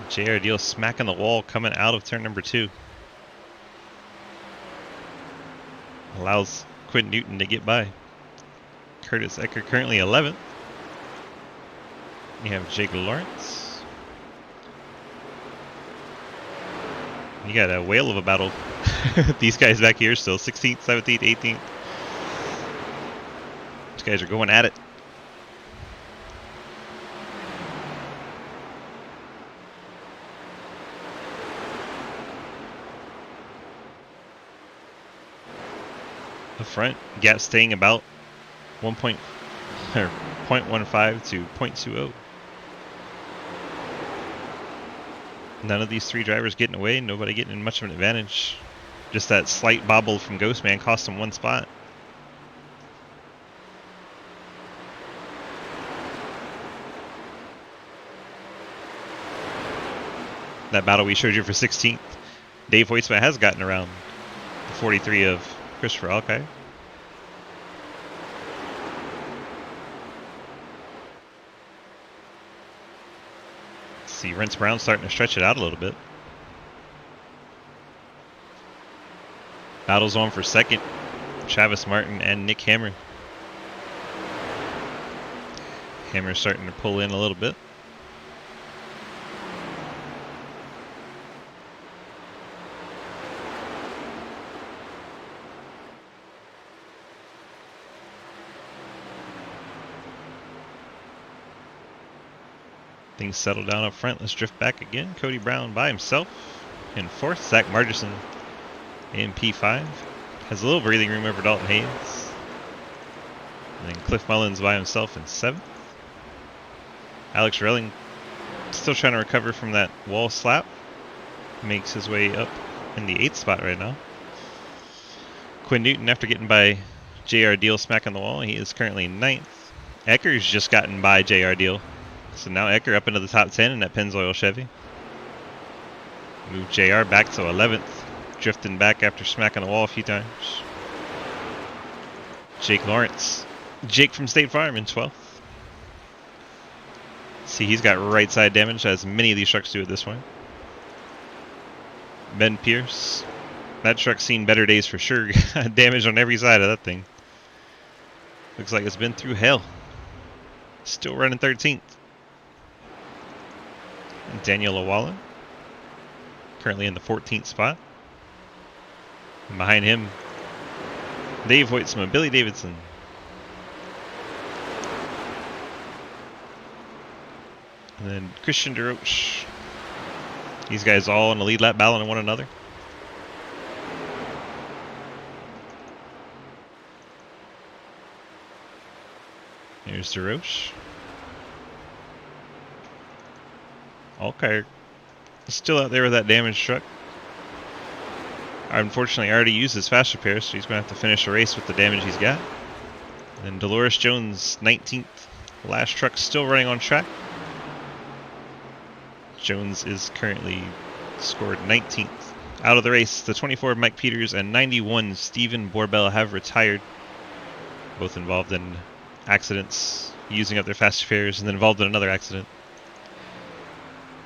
Jay Hardeal smacking the wall coming out of turn number 2. Allows Quinn Newton to get by. Curtis Ecker currently 11th. You have Jake Lawrence. You got a whale of a battle These guys back here still 16th, 17th, 18th. These guys are going at it. The front gap staying about 0.15 to 0.20. None of these three drivers getting away. Nobody getting much of an advantage. Just that slight bobble from Ghostman cost him one spot. That battle we showed you for 16th, Dave Hoytsma has gotten around the 43 of Christopher Alki. See, Rents Brown starting to stretch it out a little bit. Battles on for second. Travis Martin and Nick Hammer. Hammer's starting to pull in a little bit. Things settle down up front. Let's drift back again. Cody Brown by himself in fourth. Zach Margerson in P5. Has a little breathing room over Dalton Hayes. And then Cliff Mullins by himself in seventh. Alex Relling still trying to recover from that wall slap. Makes his way up in the 8th spot right now. Quinn Newton, after getting by JR Deal smacking the wall, he is currently in 9th. Ecker's just gotten by JR Deal. So now Ecker up into the top 10 in that Pennzoil Chevy. Move JR back to 11th. Drifting back after smacking the wall a few times. Jake Lawrence. Jake from State Farm in 12th. See, he's got right side damage, as many of these trucks do at this point. Ben Pierce. That truck's seen better days for sure. Damage on every side of that thing. Looks like it's been through hell. Still running 13th. Daniel Awala, currently in the 14th spot. And behind him, Dave Hoytsma, Billy Davidson. And then Christian DeRoche. These guys all in the lead lap battling one another. Here's DeRoche. Okay. Still out there with that damaged truck. Unfortunately, I already used his fast repair, so he's going to have to finish the race with the damage he's got. And then Dolores Jones, 19th. Last truck still running on track. Jones is currently scored 19th. Out of the race, the 24 Mike Peters and 91 Stephen Borbell have retired. Both involved in accidents, using up their fast repairs, and then involved in another accident.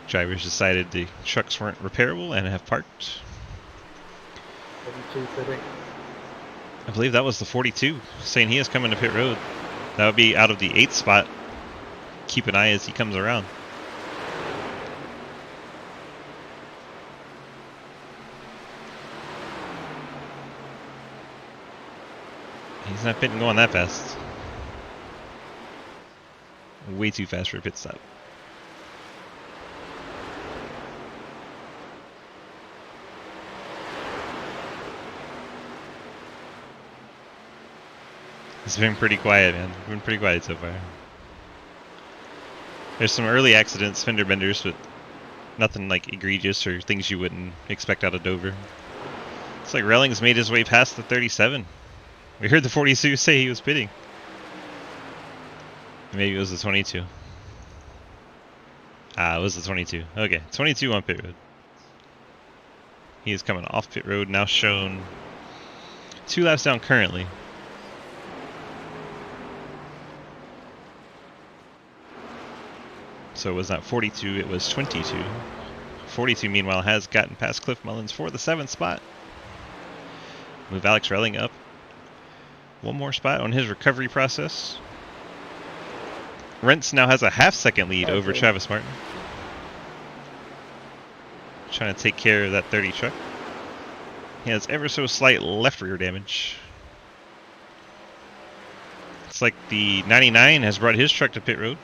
Drivers decided the trucks weren't repairable and have parked. I believe that was the 42, saying he is coming to pit road. That would be out of the 8th spot. Keep an eye as he comes around. He's not pitting going that fast. Way too fast for a pit stop. It's been pretty quiet, man. It's been pretty quiet so far. There's some early accidents, fender benders, but nothing like egregious or things you wouldn't expect out of Dover. It's like Relling's made his way past the 37. We heard the 42 say he was pitting. Maybe it was the 22. Ah, it was the 22. Okay, 22 on pit road. He is coming off pit road, now shown 2 laps down currently. So it was not 42, it was 22. 42, meanwhile, has gotten past Cliff Mullins for the 7th spot. Move Alex Relling up. One more spot on his recovery process. Rents now has a half-second lead over Travis Martin. Trying to take care of that 30 truck. He has ever so slight left rear damage. It's like the 99 has brought his truck to pit road.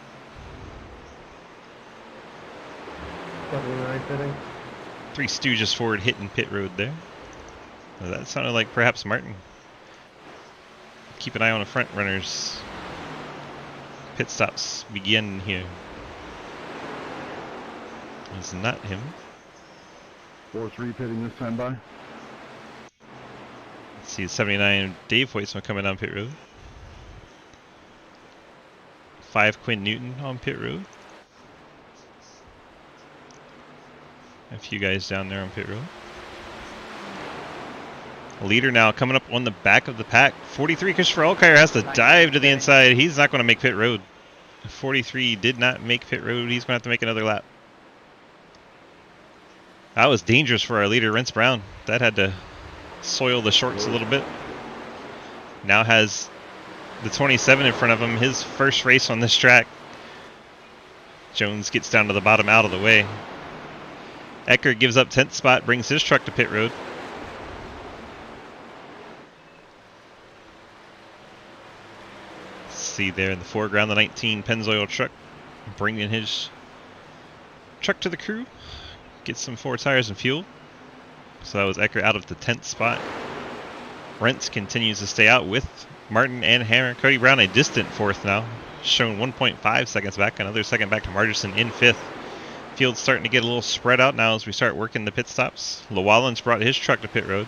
79 pitting. Three Stooges forward hitting pit road there. Well, that sounded like perhaps Martin. Keep an eye on the front runners. Pit stops begin here. It's not him. 4-3 pitting this time by. Let's see, 79 Dave Hoytsma coming down pit road. 5 Quinn Newton on pit road. A few guys down there on pit road. Leader now coming up on the back of the pack. 43 Christopher Alkire has to dive to the inside. He's not going to make pit road. 43 did not make pit road. He's going to have to make another lap. That was dangerous for our leader, Rence Brown. That had to soil the shorts a little bit. Now has the 27 in front of him. His first race on this track. Jones gets down to the bottom out of the way. Ecker gives up 10th spot, brings his truck to pit road. See there in the foreground the 19 Pennzoil truck bringing his truck to the crew. Get some 4 tires and fuel. So that was Ecker out of the 10th spot. Rentz continues to stay out with Martin and Hammer. Cody Brown a distant 4th now, shown 1.5 seconds back. Another second back to Margerson in 5th. Field's starting to get a little spread out now as we start working the pit stops. Llewellyn's brought his truck to pit road.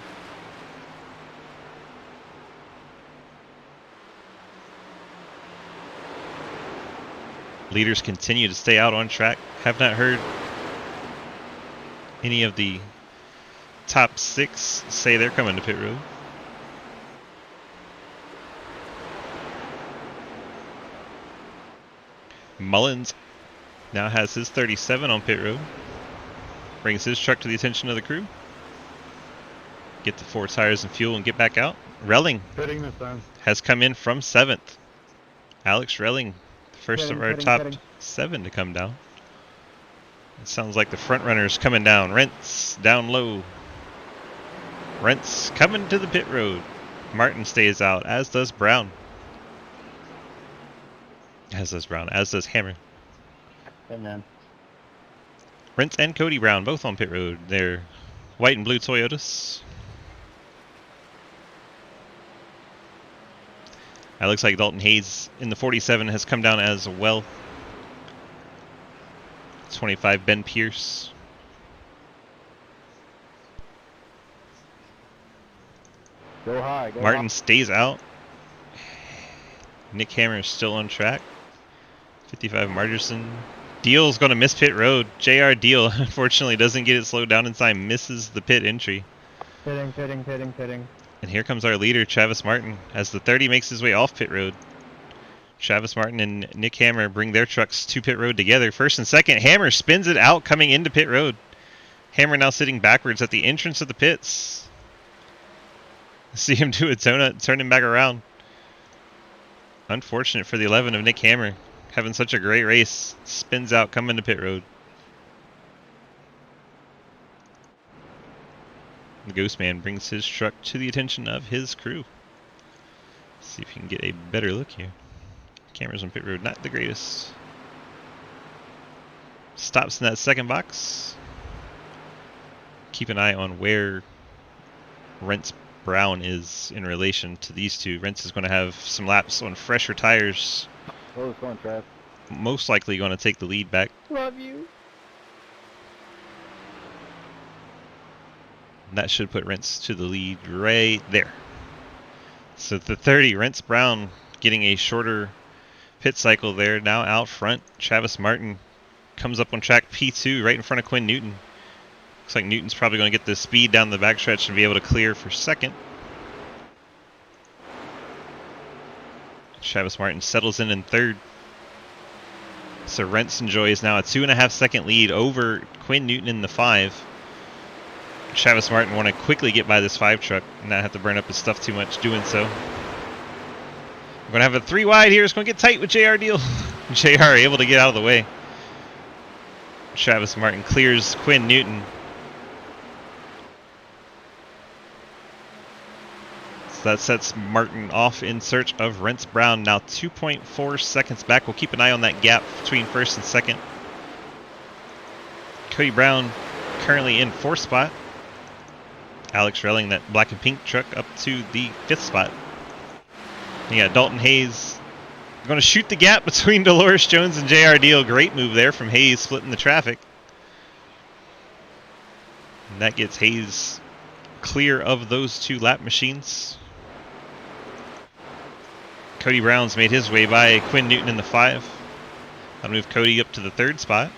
Leaders continue to stay out on track. Have not heard any of the top 6 say they're coming to pit road. Mullins now has his 37 on pit road. Brings his truck to the attention of the crew. Get the 4 tires and fuel and get back out. Relling Pitting this time. has come in from 7th. Alex Relling, the first of our top 7 to come down. It sounds like the front runner's coming down. Rentz down low. Rentz coming to the pit road. Martin stays out, as does Brown. As does Brown, as does Hammer. And then Rentz and Cody Brown both on pit road. They're white and blue Toyotas. That looks like Dalton Hayes in the 47 has come down as well. 25 Ben Pierce. Go high. Go Martin high. stays out. Nick Hammer is still on track. 55 Margerson. Deal's going to miss pit road. JR Deal unfortunately doesn't get it slowed down in time. Misses the pit entry. Pitting. And here comes our leader, Travis Martin, as the 30 makes his way off pit road. Travis Martin and Nick Hammer bring their trucks to pit road together. First and second, Hammer spins it out coming into pit road. Hammer now sitting backwards at the entrance of the pits. See him do a donut, turn him back around. Unfortunate for the 11 of Nick Hammer. Having such a great race. Spins out coming to pit road. The Ghost Man brings his truck to the attention of his crew. See if you can get a better look here. Cameras on pit road, not the greatest. Stops in that second box. Keep an eye on where Rentz Brown is in relation to these two. Rentz is going to have some laps on fresher tires. Oh, it's going, Trav. Most likely going to take the lead back. Love you. And that should put Rentz to the lead right there. So the 30, Rentz Brown getting a shorter pit cycle there. Now out front, Travis Martin comes up on track P2 right in front of Quinn Newton. Looks like Newton's probably going to get the speed down the backstretch and be able to clear for second. Travis Martin settles in third. So Rentz enjoys now a 2.5 second lead over Quinn Newton in the 5. Travis Martin want to quickly get by this 5 truck and not have to burn up his stuff too much doing so. We're going to have a 3 wide here. It's going to get tight with JR Deal. JR able to get out of the way. Travis Martin clears Quinn Newton. So that sets Martin off in search of Rents Brown. Now 2.4 seconds back. We'll keep an eye on that gap between first and second. Cody Brown currently in 4th spot. Alex Relling, that black and pink truck, up to the 5th spot. You got Dalton Hayes going to shoot the gap between Dolores Jones and JR Deal. Great move there from Hayes, splitting the traffic. And that gets Hayes clear of those 2 lap machines. Cody Brown's made his way by Quinn Newton in the 5. That'll move Cody up to the 3rd spot.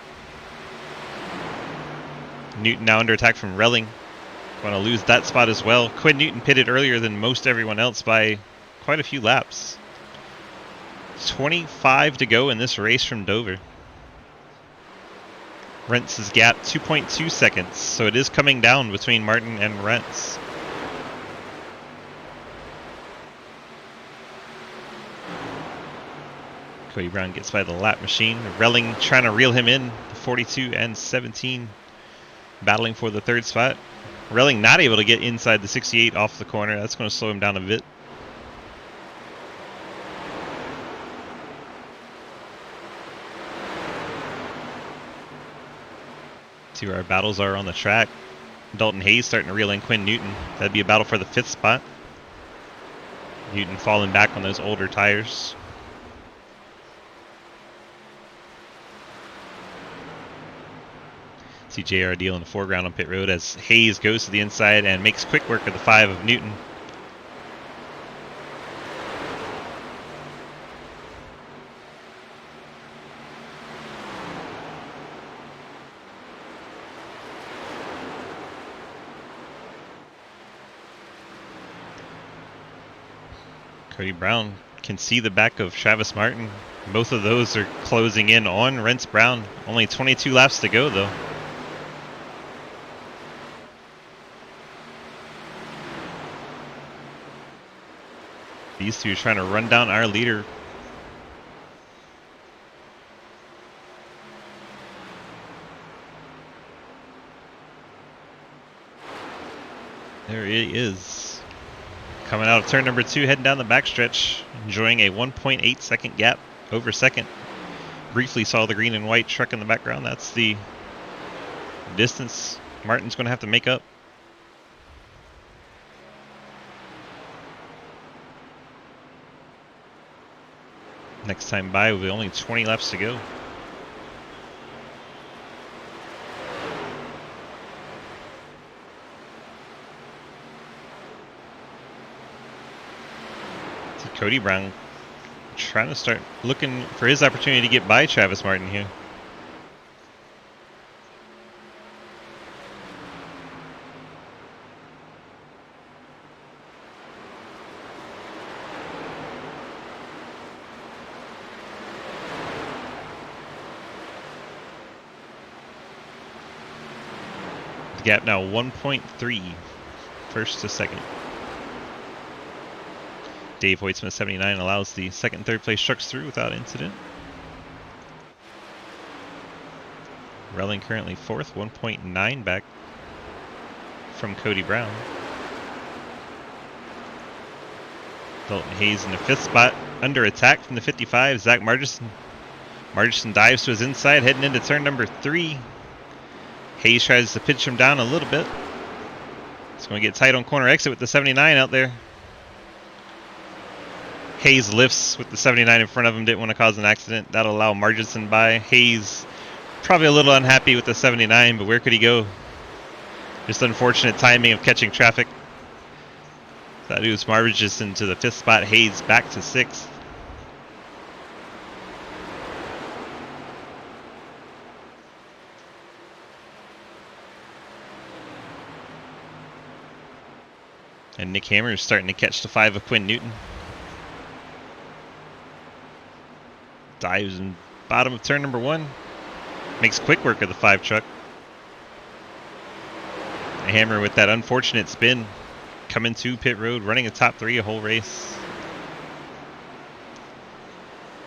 Newton now under attack from Relling. Going to lose that spot as well. Quinn Newton pitted earlier than most everyone else by quite a few laps. 25 to go in this race from Dover. Rents' gap 2.2 seconds, so it is coming down between Martin and Rents. Cody Brown gets by the lap machine. Relling trying to reel him in. 42 and 17 battling for the 3rd spot. Relling not able to get inside the 68 off the corner. That's going to slow him down a bit. See where our battles are on the track. Dalton Hayes starting to reel in Quinn Newton. That'd be a battle for the 5th spot. Newton falling back on those older tires. See JR Deal in the foreground on pit road as Hayes goes to the inside and makes quick work of the 5 of Newton. Cody Brown can see the back of Travis Martin. Both of those are closing in on Rents Brown. Only 22 laps to go though. These two are trying to run down our leader. There he is. Coming out of turn number 2, heading down the backstretch, enjoying a 1.8 second gap over second. Briefly saw the green and white truck in the background. That's the distance Martin's going to have to make up. Next time by will be only 20 laps to go. See Cody Brown trying to start looking for his opportunity to get by Travis Martin here. Gap now 1.3 first to second. Dave Hoytsmith 79 allows the second and third place trucks through without incident. Relling currently 4th, 1.9 back from Cody Brown. Dalton Hayes in the 5th spot, under attack from the 55. Zach Margerson. Margerson dives to his inside, heading into turn number 3. Hayes tries to pitch him down a little bit. It's going to get tight on corner exit with the 79 out there. Hayes lifts with the 79 in front of him. Didn't want to cause an accident. That'll allow Margerson by. Hayes probably a little unhappy with the 79, but where could he go? Just unfortunate timing of catching traffic. That moves Margerson to the 5th spot. Hayes back to 6th. And Nick Hammer is starting to catch the 5 of Quinn Newton. Dives in bottom of turn number 1. Makes quick work of the 5 truck. And Hammer with that unfortunate spin. Coming to pit road, running a top 3 a whole race.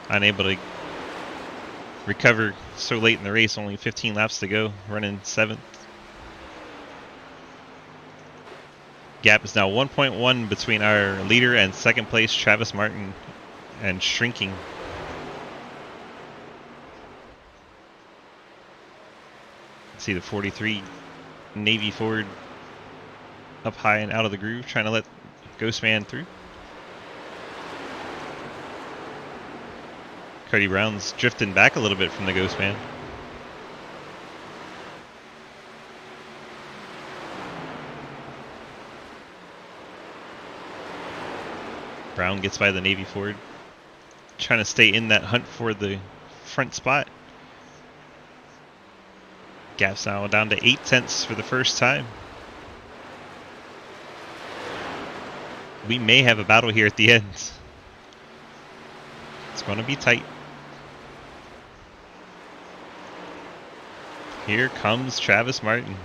Unable to recover so late in the race, only 15 laps to go, running 7th. Gap is now 1.1 between our leader and second place, Travis Martin, and shrinking. See the 43 Navy Ford up high and out of the groove, trying to let Ghostman through. Cody Brown's drifting back a little bit from the Ghostman. Brown gets by the Navy Ford, trying to stay in that hunt for the front spot. Gap's now down to 0.8 for the first time. We may have a battle here at the end. It's going to be tight. Here comes Travis Martin.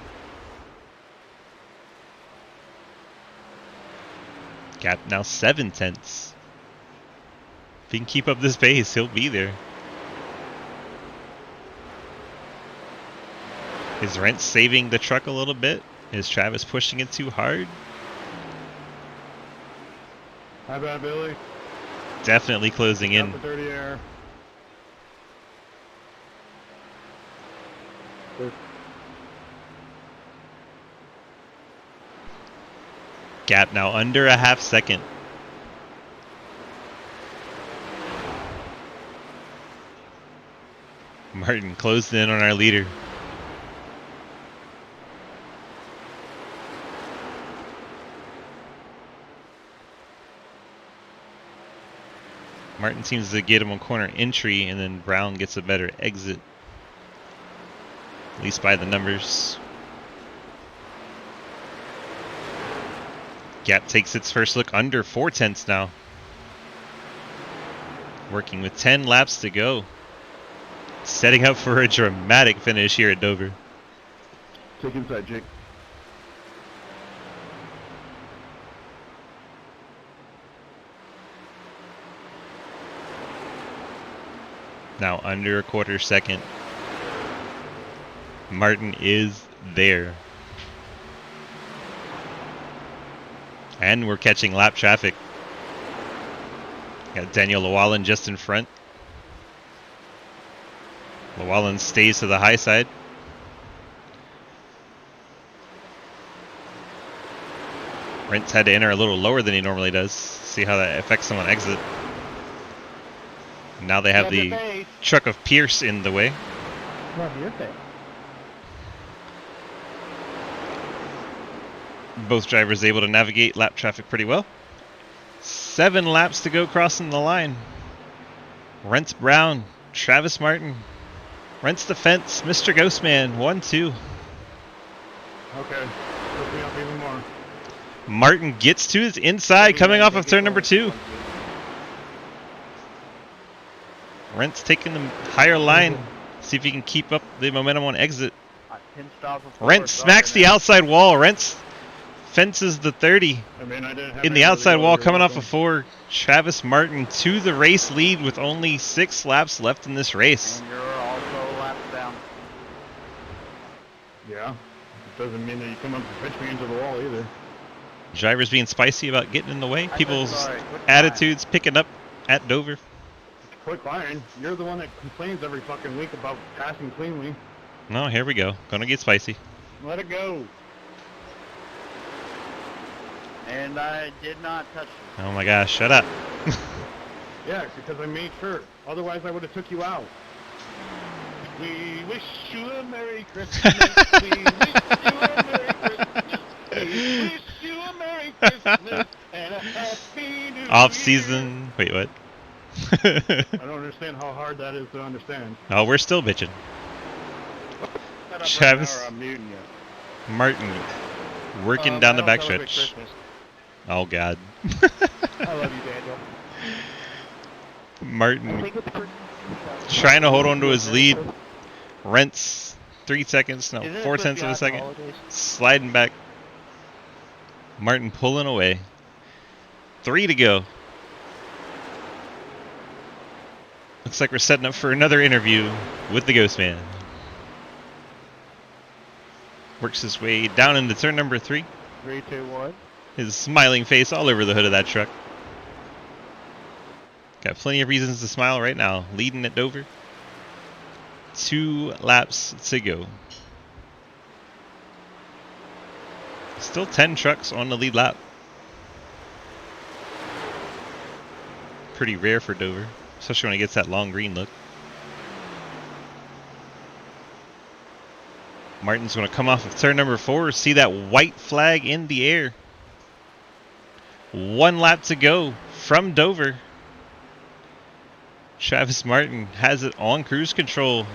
Gap now 0.7. If he can keep up this pace, he'll be there. Is Rent saving the truck a little bit? Is Travis pushing it too hard? How about Billy? Definitely closing in. Out the dirty air. Gap now under a half second. Martin closed in on our leader. Martin seems to get him on corner entry, and then Brown gets a better exit. At least by the numbers. Gap takes its first look under 0.4 now. Working with 10 laps to go. Setting up for a dramatic finish here at Dover. Take inside, Jake. Now under a quarter second. Martin is there. And we're catching lap traffic. Got Daniel Llewellyn just in front. Llewellyn stays to the high side. Rent's had to enter a little lower than he normally does. See how that affects him on exit. Now they have the truck of Pierce in the way. Love your face. Both drivers able to navigate lap traffic pretty well. 7 laps to go crossing the line. Rent's Brown, Travis Martin. Rent's the fence, Mr. Ghostman, 1-2. Okay. Push me up even more. Martin gets to his inside coming off of turn number 2. Rent's taking the higher line. See if he can keep up the momentum on exit. Rent smacks the outside wall. Rent's fences the 30 in the outside wall coming off of 4. Travis Martin to the race lead with only 6 laps left in this race. And you're also laps down. Yeah. It doesn't mean that you come up and pitch me into the wall either. Drivers being spicy about getting in the way. People's attitudes picking up at Dover. Quit firing. You're the one that complains every fucking week about passing cleanly. No, here we go. Gonna get spicy. Let it go. And I did not touch you. Oh my gosh, shut up. Yeah, because I made sure. Otherwise, I would have took you out. We wish you a Merry Christmas. We wish you a Merry Christmas. We wish you a Merry Christmas and a Happy New Year. Off season. Wait, what? I don't understand how hard that is to understand. Oh, we're still bitching. Shut up, Travis. right now or I'm muting you. Martin working down the I don't celebrate backstretch. Christmas. Oh god. I love you, Daniel. Martin trying to hold on to his lead. Rent's 3 seconds, no, Isn't it 4 supposed tenths to of be a second. holidays? Sliding back. Martin pulling away. 3 to go. Looks like we're setting up for another interview with the Ghostman. Works his way down into turn number 3. 3, 2, 1. His smiling face all over the hood of that truck. Got plenty of reasons to smile right now. Leading at Dover. 2 laps to go. Still 10 trucks on the lead lap. Pretty rare for Dover, especially when it gets that long green look. Martin's going to come off of turn number 4. See that white flag in the air. 1 lap to go from Dover. Travis Martin has it on cruise control.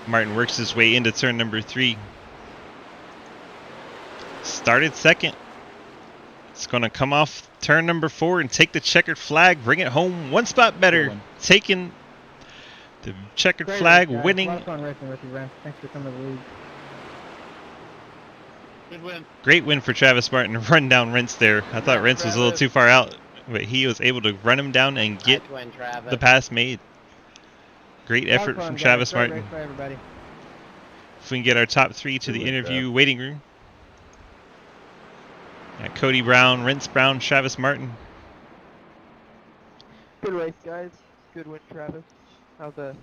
Martin works his way into turn number 3. Started second. It's going to come off turn number 4 and take the checkered flag, bring it home 1 spot better. Taking the checkered Great flag, race, guys. winning. A lot of fun racing with you, Ren. Thanks for coming to the lead. Good win. Great win for Travis Martin to run down Rentz there. I thought Rentz was a little too far out, but he was able to run him down and get Nice win, Travis. the pass made. Great A lot of effort fun, from guys. Travis Great Martin. race for everybody. If we can get our top 3 to the Good win, interview waiting room. Cody Brown, Rentz Brown, Travis Martin. Good race, guys. Good win, Travis. That was a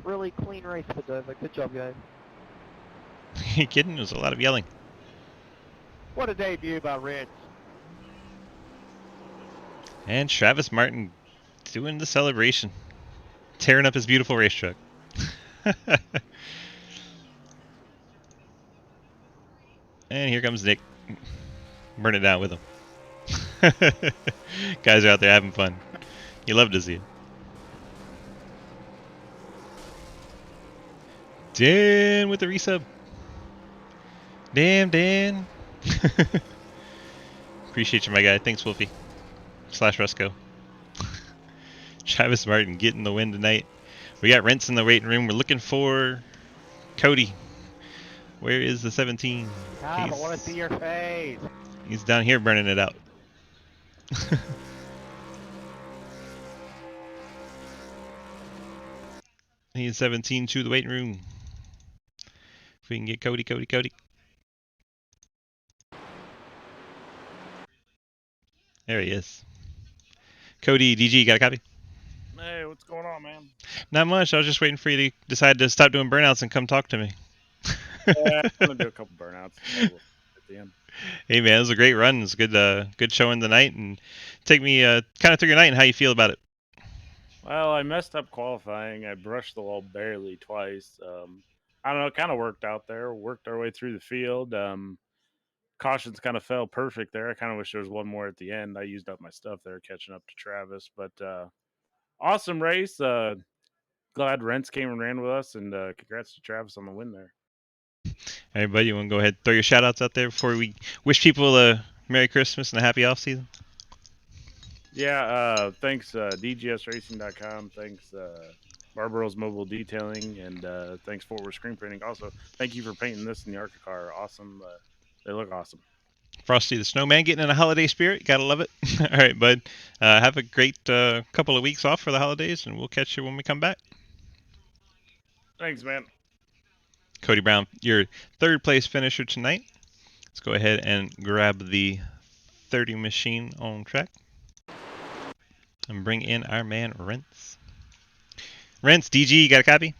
really clean race for Dover. Good job, guys. You kidding? There was a lot of yelling. What a debut by Rich. And Travis Martin doing the celebration. Tearing up his beautiful race truck. And here comes Nick. Burn it down with him. Guys are out there having fun. You love to see it. Dan with the resub. Damn, Dan. Appreciate you, my guy. Thanks, Wolfie. / Rusco. Travis Martin getting the win tonight. We got Rents in the waiting room. We're looking for Cody. Where is the 17? God, I want to see your face. He's down here burning it out. He's 17 to the waiting room. If we can get Cody. There he is. Cody, DG, got a copy? Hey, what's going on, man? Not much. I was just waiting for you to decide to stop doing burnouts and come talk to me. Yeah, I'm gonna do a couple burnouts at the end. Hey man, it was a great run. It was a good showing tonight, and take me kind of through your night and how you feel about it. Well, I messed up qualifying. I brushed the wall barely twice. I don't know, it kind of worked out there. Worked our way through the field. Cautions kind of fell perfect there. I kind of wish there was one more at the end. I used up my stuff there catching up to Travis, but awesome race. Glad Rents came and ran with us, and congrats to Travis on the win there. Everybody, you want to go ahead and throw your shout outs out there before we wish people a Merry Christmas and a happy off season? Yeah, thanks DGSRacing.com. Thanks Marable's Mobile Detailing, and thanks Fort Worth Screen Printing. Also, thank you for painting this in the ARCA car. Awesome. They look awesome. Frosty the Snowman getting in a holiday spirit. Gotta love it. All right, bud. Have a great couple of weeks off for the holidays, and we'll catch you when we come back. Thanks, man. Cody Brown, your 3rd place finisher tonight. Let's go ahead and grab the 30 machine on track and bring in our man Rents. Rents, DG, you got a copy?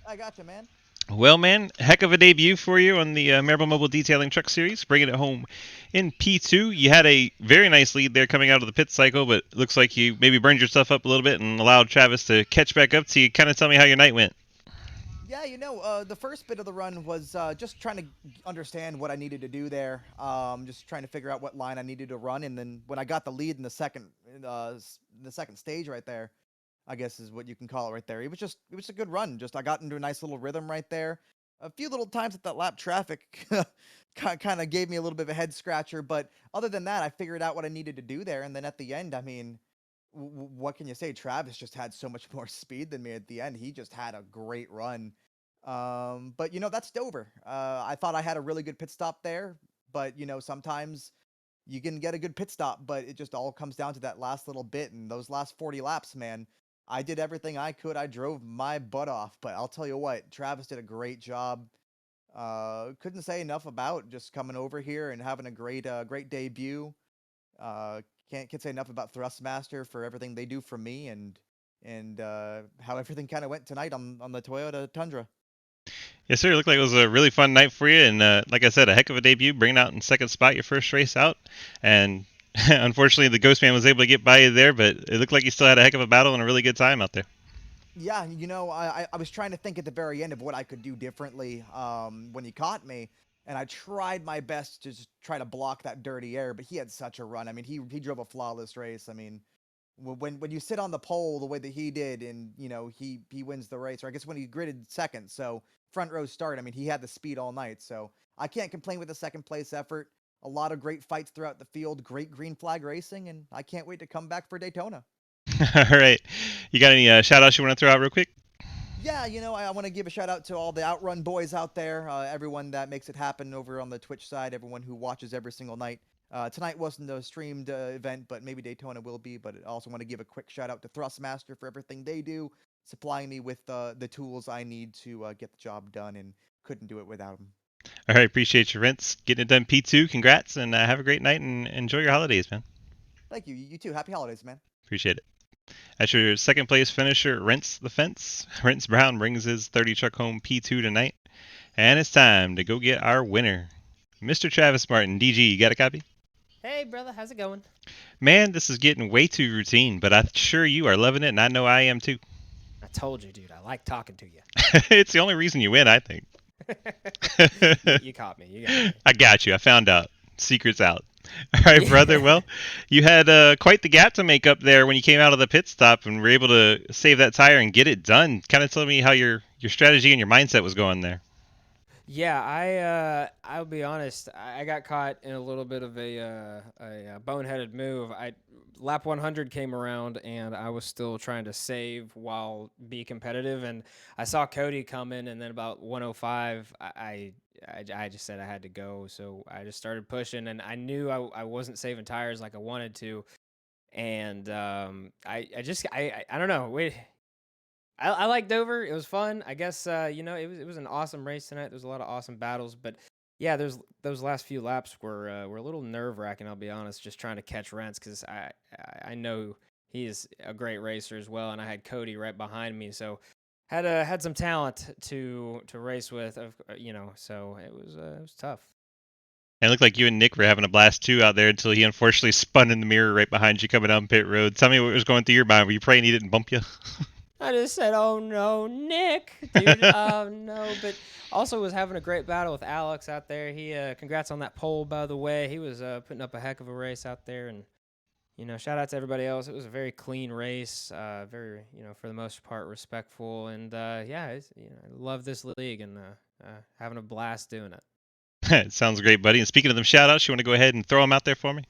I gotcha, man. Well, man, heck of a debut for you on the Marable Mobile Detailing Truck Series, bringing it home in P2. You had a very nice lead there coming out of the pit cycle, but looks like you maybe burned yourself up a little bit and allowed Travis to catch back up to you. Kind of tell me how your night went. Yeah, the first bit of the run was just trying to understand what I needed to do there. Just trying to figure out what line I needed to run, and then when I got the lead in the second stage right there, I guess is what you can call it right there. It was a good run. Just I got into a nice little rhythm right there. A few little times at that lap traffic kind of gave me a little bit of a head scratcher, but other than that, I figured out what I needed to do there, and then at the end, I mean, what can you say? Travis just had so much more speed than me at the end. He just had a great run. But that's Dover. I thought I had a really good pit stop there, but sometimes you can get a good pit stop, but it just all comes down to that last little bit and those last 40 laps, man. I did everything I could. I drove my butt off, but I'll tell you what, Travis did a great job. Couldn't say enough about just coming over here and having a great debut. Uh, can't say enough about Thrustmaster for everything they do for me and how everything kind of went tonight on the Toyota Tundra. Yes, sir. It looked like it was a really fun night for you, and like I said, a heck of a debut, bringing out in second spot your first race out. And unfortunately, the Ghost Man was able to get by you there, but it looked like you still had a heck of a battle and a really good time out there. Yeah, I was trying to think at the very end of what I could do differently when he caught me, and I tried my best to just try to block that dirty air, but he had such a run. I mean, he drove a flawless race. I mean, when you sit on the pole the way that he did, and he wins the race, or I guess when he gridded second, so front row start. I mean, he had the speed all night, so I can't complain with the second place effort. A lot of great fights throughout the field, great green flag racing, and I can't wait to come back for Daytona. All right. You got any shout outs you want to throw out real quick? Yeah, I want to give a shout out to all the Outrun boys out there, everyone that makes it happen over on the Twitch side, everyone who watches every single night. Tonight wasn't a streamed event, but maybe Daytona will be. But I also want to give a quick shout out to Thrustmaster for everything they do, supplying me with the tools I need to get the job done, and couldn't do it without them. All right. Appreciate your Vince. Getting it done, P2. Congrats, and have a great night and enjoy your holidays, man. Thank you. You too. Happy holidays, man. Appreciate it. As your second place finisher, Rents the Fence. Rents Brown brings his 30 truck home P2 tonight. And it's time to go get our winner. Mr. Travis Martin, DG, you got a copy? Hey, brother, how's it going? Man, this is getting way too routine, but I'm sure you are loving it, and I know I am too. I told you, dude. I like talking to you. It's the only reason you win, I think. You caught me. You got me. I got you. I found out. Secret's out. All right, brother. Well, you had quite the gap to make up there when you came out of the pit stop and were able to save that tire and get it done. Kind of tell me how your strategy and your mindset was going there. Yeah, I'll be honest. I got caught in a little bit of a boneheaded move. Lap 100 came around, and I was still trying to save while be competitive. And I saw Cody come in, and then about 105, I just said I had to go. So I just started pushing, and I knew I wasn't saving tires like I wanted to. And I don't know. I like Dover. It was fun. I guess it was an awesome race tonight. There's a lot of awesome battles, but yeah, those last few laps were a little nerve-wracking. I'll be honest, just trying to catch Rents because I know he is a great racer as well, and I had Cody right behind me, so had some talent to race with, So it was tough. And it looked like you and Nick were having a blast too out there until he unfortunately spun in the mirror right behind you coming down pit road. Tell me what was going through your mind. Were you praying he didn't bump you? I just said, "Oh no, Nick, dude! Oh no!" But also was having a great battle with Alex out there. He, congrats on that pole, by the way. He was putting up a heck of a race out there, and shout out to everybody else. It was a very clean race, very, for the most part, respectful, and yeah, I love this league and having a blast doing it. It sounds great, buddy. And speaking of them shout outs, you want to go ahead and throw them out there for me?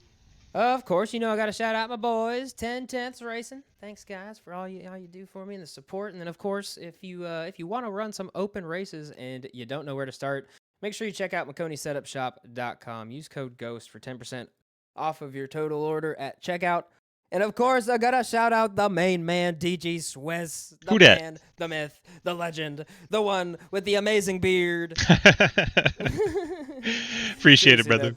Of course, I got to shout out my boys, 10/10 Racing. Thanks, guys, for all you do for me and the support. And then, of course, if you want to run some open races and you don't know where to start, make sure you check out McConeySetupShop.com. Use code GHOST for 10% off of your total order at checkout. And, of course, I got to shout out the main man, DG Swez. The man, the myth, the legend, the one with the amazing beard. Appreciate it, brother.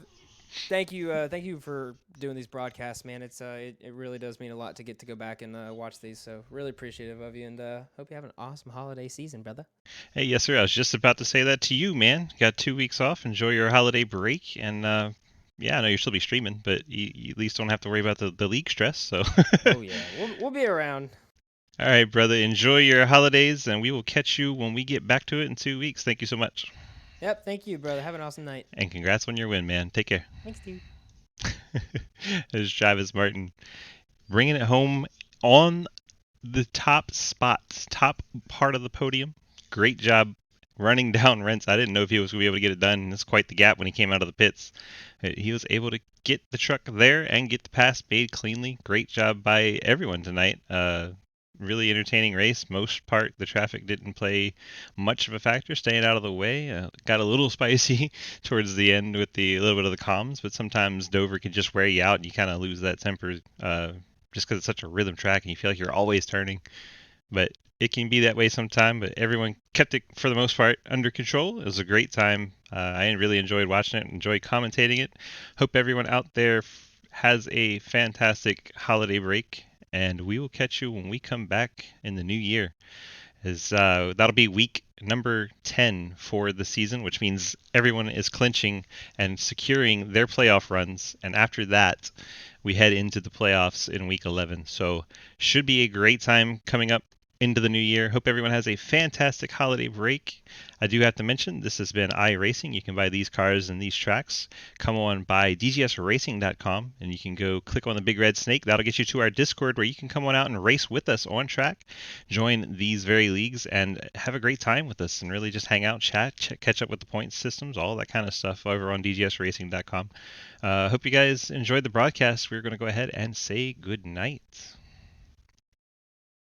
Thank you for doing these broadcasts, man. It really does mean a lot to get to go back and watch these. So really appreciative of you, and hope you have an awesome holiday season, brother. Hey, yes, sir. I was just about to say that to you, man. Got 2 weeks off. Enjoy your holiday break, and yeah, I know you'll still be streaming, but you at least don't have to worry about the league stress. So. Oh yeah, we'll be around. All right, brother. Enjoy your holidays, and we will catch you when we get back to it in 2 weeks. Thank you so much. Yep, thank you, brother. Have an awesome night. And congrats on your win, man. Take care. Thanks, dude. There's Travis Martin bringing it home on the top spots, top part of the podium. Great job running down Rents. I didn't know if he was going to be able to get it done. It's quite the gap when he came out of the pits. He was able to get the truck there and get the pass made cleanly. Great job by everyone tonight. Really entertaining race. Most part, the traffic didn't play much of a factor, staying out of the way. Got a little spicy towards the end with a little bit of the comms, but sometimes Dover can just wear you out and you kind of lose that temper just because it's such a rhythm track and you feel like you're always turning. But it can be that way sometime. But everyone kept it, for the most part, under control. It was a great time. I really enjoyed watching it, enjoyed commentating it. Hope everyone out there has a fantastic holiday break, and we will catch you when we come back in the new year. That'll be week number 10 for the season, which means everyone is clinching and securing their playoff runs. And after that, we head into the playoffs in week 11. So should be a great time coming up into the new year. Hope everyone has a fantastic holiday break. I do have to mention, this has been iRacing. You can buy these cars and these tracks. Come on by dgsracing.com, and you can go click on the big red snake. That'll get you to our Discord, where you can come on out and race with us on track, join these very leagues, and have a great time with us, and really just hang out, chat, catch up with the point systems, all that kind of stuff over on dgsracing.com. Hope you guys enjoyed the broadcast. We're going to go ahead and say good night.